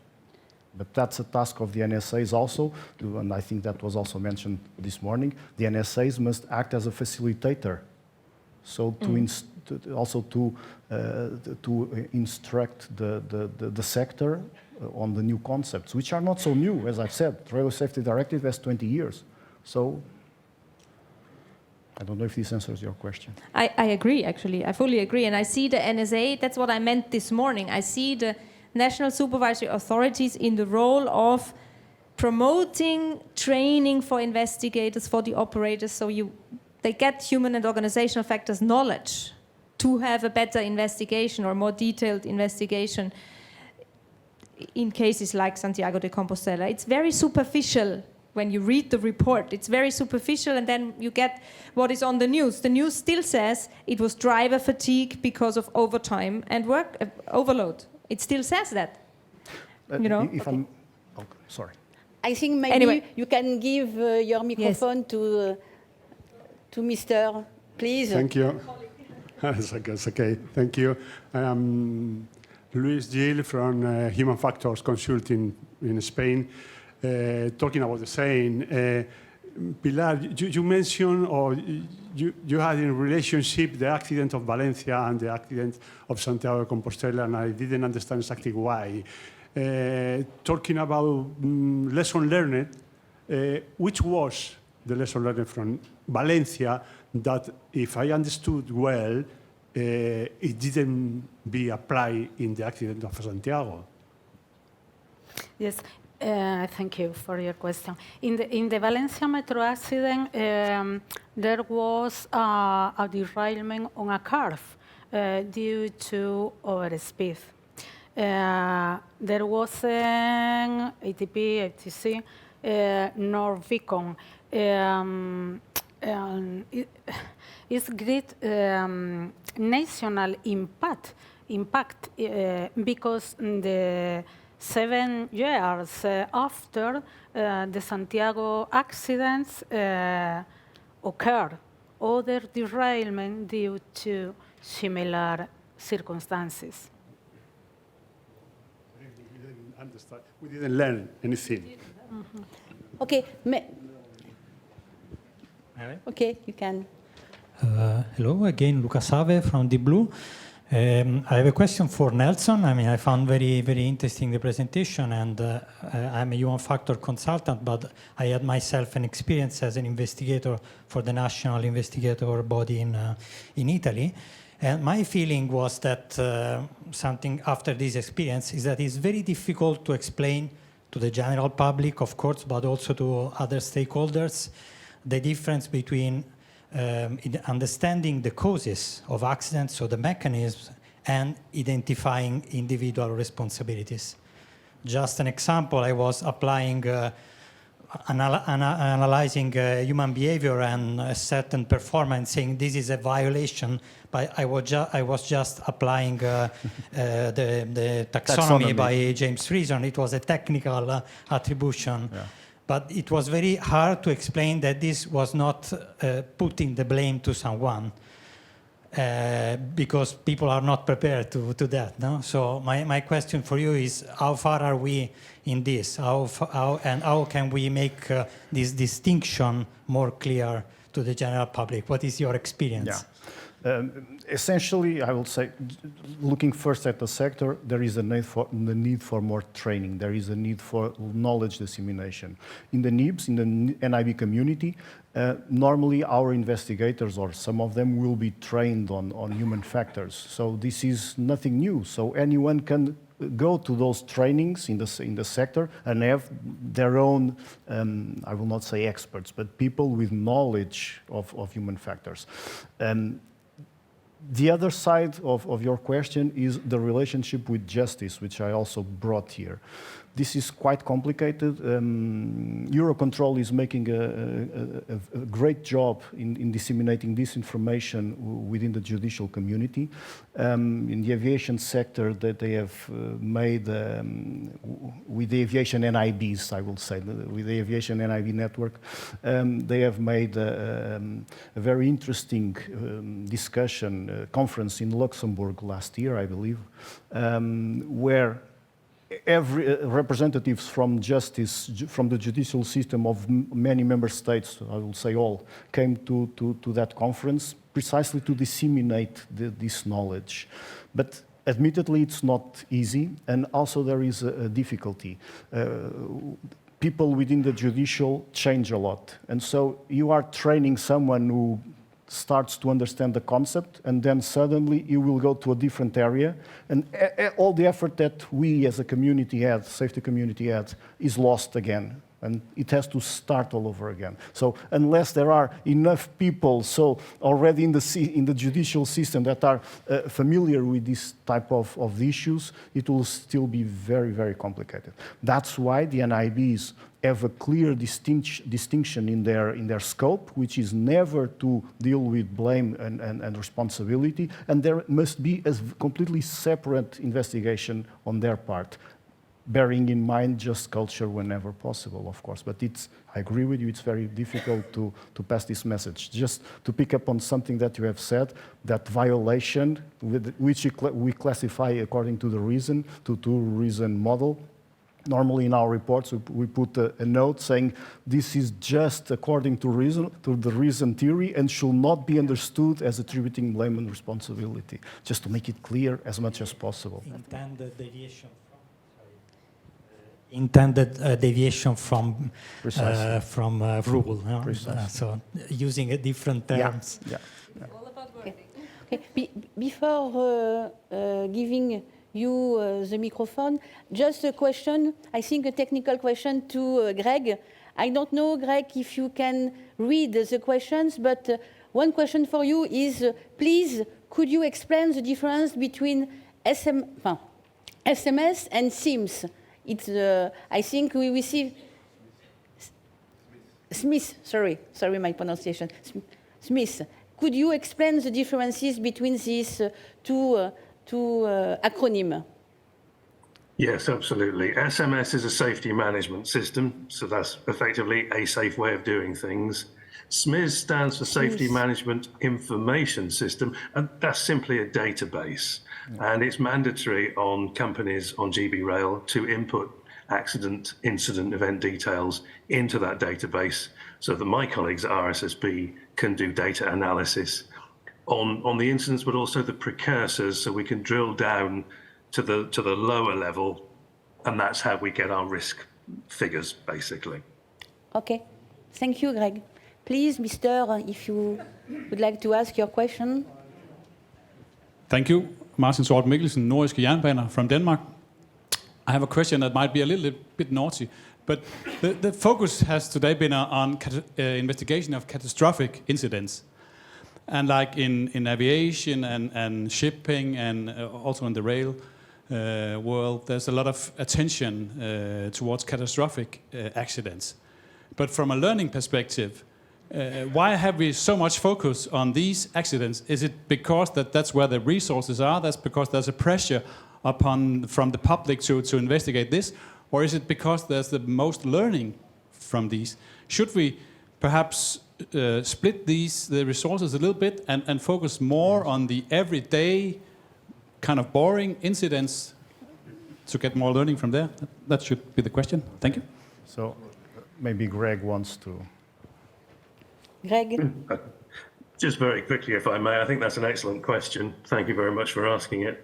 But that's a task of the NSAs also, and I think that was also mentioned this morning. The NSAs must act as a facilitator, so also to instruct the sector on the new concepts, which are not so new, as I've said. The Railway Safety Directive has 20 years. So I don't know if this answers your question. I agree, actually. I fully agree. And I see the NSA, that's what I meant this morning. I see the national supervisory authorities in the role of promoting training for investigators, for the operators, so they get human and organizational factors knowledge to have a better investigation or more detailed investigation in cases like Santiago de Compostela. It's very superficial when you read the report. It's very superficial, and then you get what is on the news. The news still says it was driver fatigue because of overtime and work overload. It still says that. You know? If I'm, oh, sorry. I think maybe you can give your microphone to Mr. Please. Thank you. It's okay. Thank you. I'm Luis Gil from Human Factors Consulting in Spain. Talking about the same, Pilar, you mentioned, or you had in relationship the accident of Valencia and the accident of Santiago de Compostela, and I didn't understand exactly why. Talking about lesson learned, which was the lesson learned from Valencia that, if I understood well, it didn't be applied in the accident of Santiago? Yes. Thank you for your question. In the Valencia Metro accident, there was a derailment on a curve due to overspeed. There was an ATP, ATC, nor beacon. It's great national impact because the 7 years after the Santiago accidents occurred other derailment due to similar circumstances. We didn't understand. We didn't learn anything. Mm-hmm. Okay. Okay, you can. Hello, again, Luca Save from The Blue. I have a question for Nelson. I mean, I found very, very interesting the presentation, and I'm a human factor consultant, but I had myself an experience as an investigator for the national investigator body in Italy. And my feeling was that something after this experience is that it's very difficult to explain to the general public, of course, but also to other stakeholders, the difference between understanding the causes of accidents, so the mechanisms, and identifying individual responsibilities. just an example, I was applying, analyzing human behavior and a certain performance, saying this is a violation, but I was just applying the taxonomy by James Reason. It was a technical attribution. Yeah. But it was very hard to explain that this was not putting the blame to someone. Because people are not prepared to that, no? So my question for you is, how far are we in this? How can we make this distinction more clear to the general public? What is your experience? Yeah. Essentially, I will say, looking first at the sector, there is a need for more training. There is a need for knowledge dissemination. In the NIBs, in the NIB community, normally our investigators, or some of them, will be trained on human factors. So this is nothing new. So anyone can go to those trainings in the sector and have their own, I will not say experts, but people with knowledge of human factors. The other side of your question is the relationship with justice, which I also brought here. This is quite complicated. Eurocontrol is making a great job in disseminating this information within the judicial community. In the aviation sector, that they have made with the aviation NIBs, I will say, with the aviation NIB network, they have made a very interesting discussion, conference in Luxembourg last year, I believe, where every representatives from justice, from the judicial system of many member states, I will say all, came to that conference precisely to disseminate this knowledge. But admittedly, it's not easy, and also there is a difficulty. People within the judicial change a lot, and so you are training someone who starts to understand the concept, and then suddenly you will go to a different area, and all the effort that we as a community had, safety community had, is lost again, and it has to start all over again. So unless there are enough people already in the judicial system that are familiar with this type of issues, it will still be very, very complicated. That's why the NIBs have a clear distinction in their scope, which is never to deal with blame and responsibility, and there must be a completely separate investigation on their part, bearing in mind just culture whenever possible, of course. But I agree with you, it's very difficult to pass this message. Just to pick up on something that you have said, that violation, which we classify according to the two-reason model. Normally in our reports, we put a note saying this is just according to the reason theory, and should not be understood as attributing blame and responsibility, just to make it clear as much as possible. Intended deviation from rule. No? So using a different terms. Yeah. All about wording. Okay. Before giving you the microphone, just a question, I think a technical question to Greg. I don't know, Greg, if you can read the questions, but one question for you is, please, could you explain the difference between SMS and SIMS? It's, I think we receive... Smith, sorry my pronunciation. Smith, could you explain the differences between these two acronyms? Yes, absolutely. SMS is a safety management system, so that's effectively a safe way of doing things. SMIS stands for Safety Management Information System, and that's simply a database. And it's mandatory on companies on GB Rail to input accident, incident, event details into that database so that my colleagues at RSSB can do data analysis on the incidents, but also the precursors, so we can drill down to the lower level, and that's how we get our risk figures, basically. Okay, thank you, Greg. Please, Mr., if you would like to ask your question. Thank you. Martin Sort Mikkelsen, Nordiske Jernbaner from Denmark. I have a question that might be a little bit naughty, but the focus has today been on investigation of catastrophic incidents. And like in aviation and shipping and also on the rail, world, there's a lot of attention towards catastrophic accidents. But from a learning perspective, why have we so much focus on these accidents? Is it because that's where the resources are? That's because there's a pressure from the public to investigate this? Or is it because there's the most learning from these? Should we perhaps split the resources a little bit and focus more on the everyday kind of boring incidents to get more learning from there? That should be the question. Thank you. So maybe Greg wants to. Greg? Just very quickly, if I may, I think that's an excellent question. Thank you very much for asking it.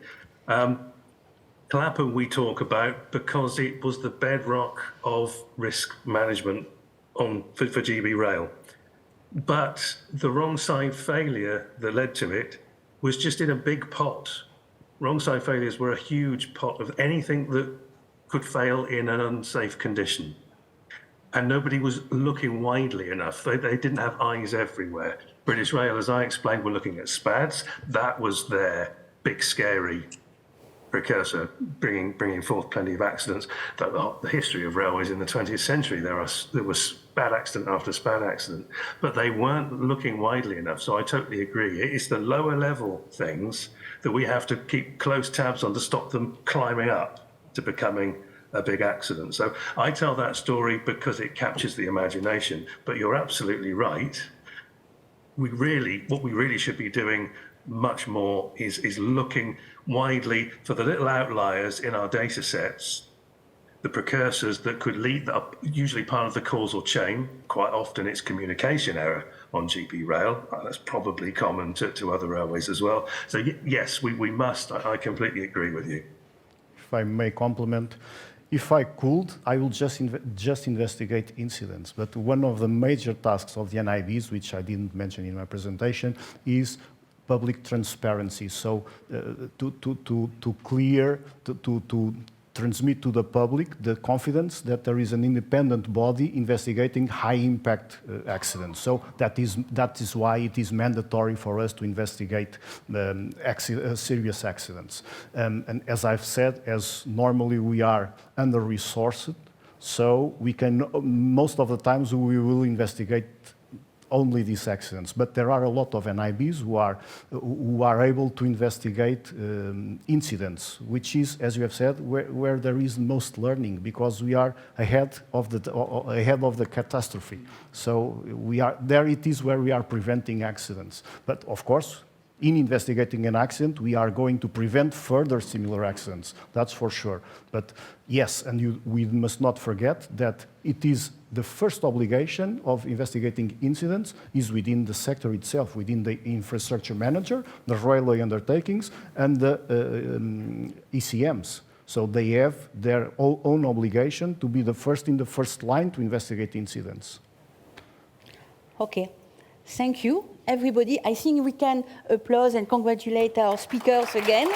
Clapham we talk about because it was the bedrock of risk management for GB Rail. But the wrong side failure that led to it was just in a big pot. Wrong side failures were a huge pot of anything that could fail in an unsafe condition. And nobody was looking widely enough. They didn't have eyes everywhere. British Rail, as I explained, were looking at SPADs. That was their big, scary precursor, bringing forth plenty of accidents. The history of railways in the 20th century, there was SPAD accident after SPAD accident, but they weren't looking widely enough. So I totally agree. It's the lower level things that we have to keep close tabs on to stop them climbing up to becoming a big accident. So I tell that story because it captures the imagination, but you're absolutely right. What we really should be doing much more is looking widely for the little outliers in our data sets, the precursors that could lead up, usually part of the causal chain. Quite often it's communication error on GP Rail. That's probably common to other railways as well. So yes, we must. I completely agree with you. If I may compliment, if I could, I will just investigate incidents. But one of the major tasks of the NIBs, which I didn't mention in my presentation, is public transparency. So to transmit to the public the confidence that there is an independent body investigating high-impact accidents. So that is why it is mandatory for us to investigate serious accidents. And as I've said, as normally we are under-resourced, so we can, most of the times we will investigate only these accidents. But there are a lot of NIBs who are able to investigate incidents, which is, as you have said, where there is most learning, because we are ahead of the catastrophe. So it is where we are preventing accidents. But of course, in investigating an accident, we are going to prevent further similar accidents, that's for sure. But yes, and we must not forget that it is the first obligation of investigating incidents is within the sector itself, within the infrastructure manager, the railway undertakings, and the ECMs. So they have their own obligation to be the first in the first line to investigate incidents. Okay, thank you, everybody. I think we can applaud and congratulate our speakers again.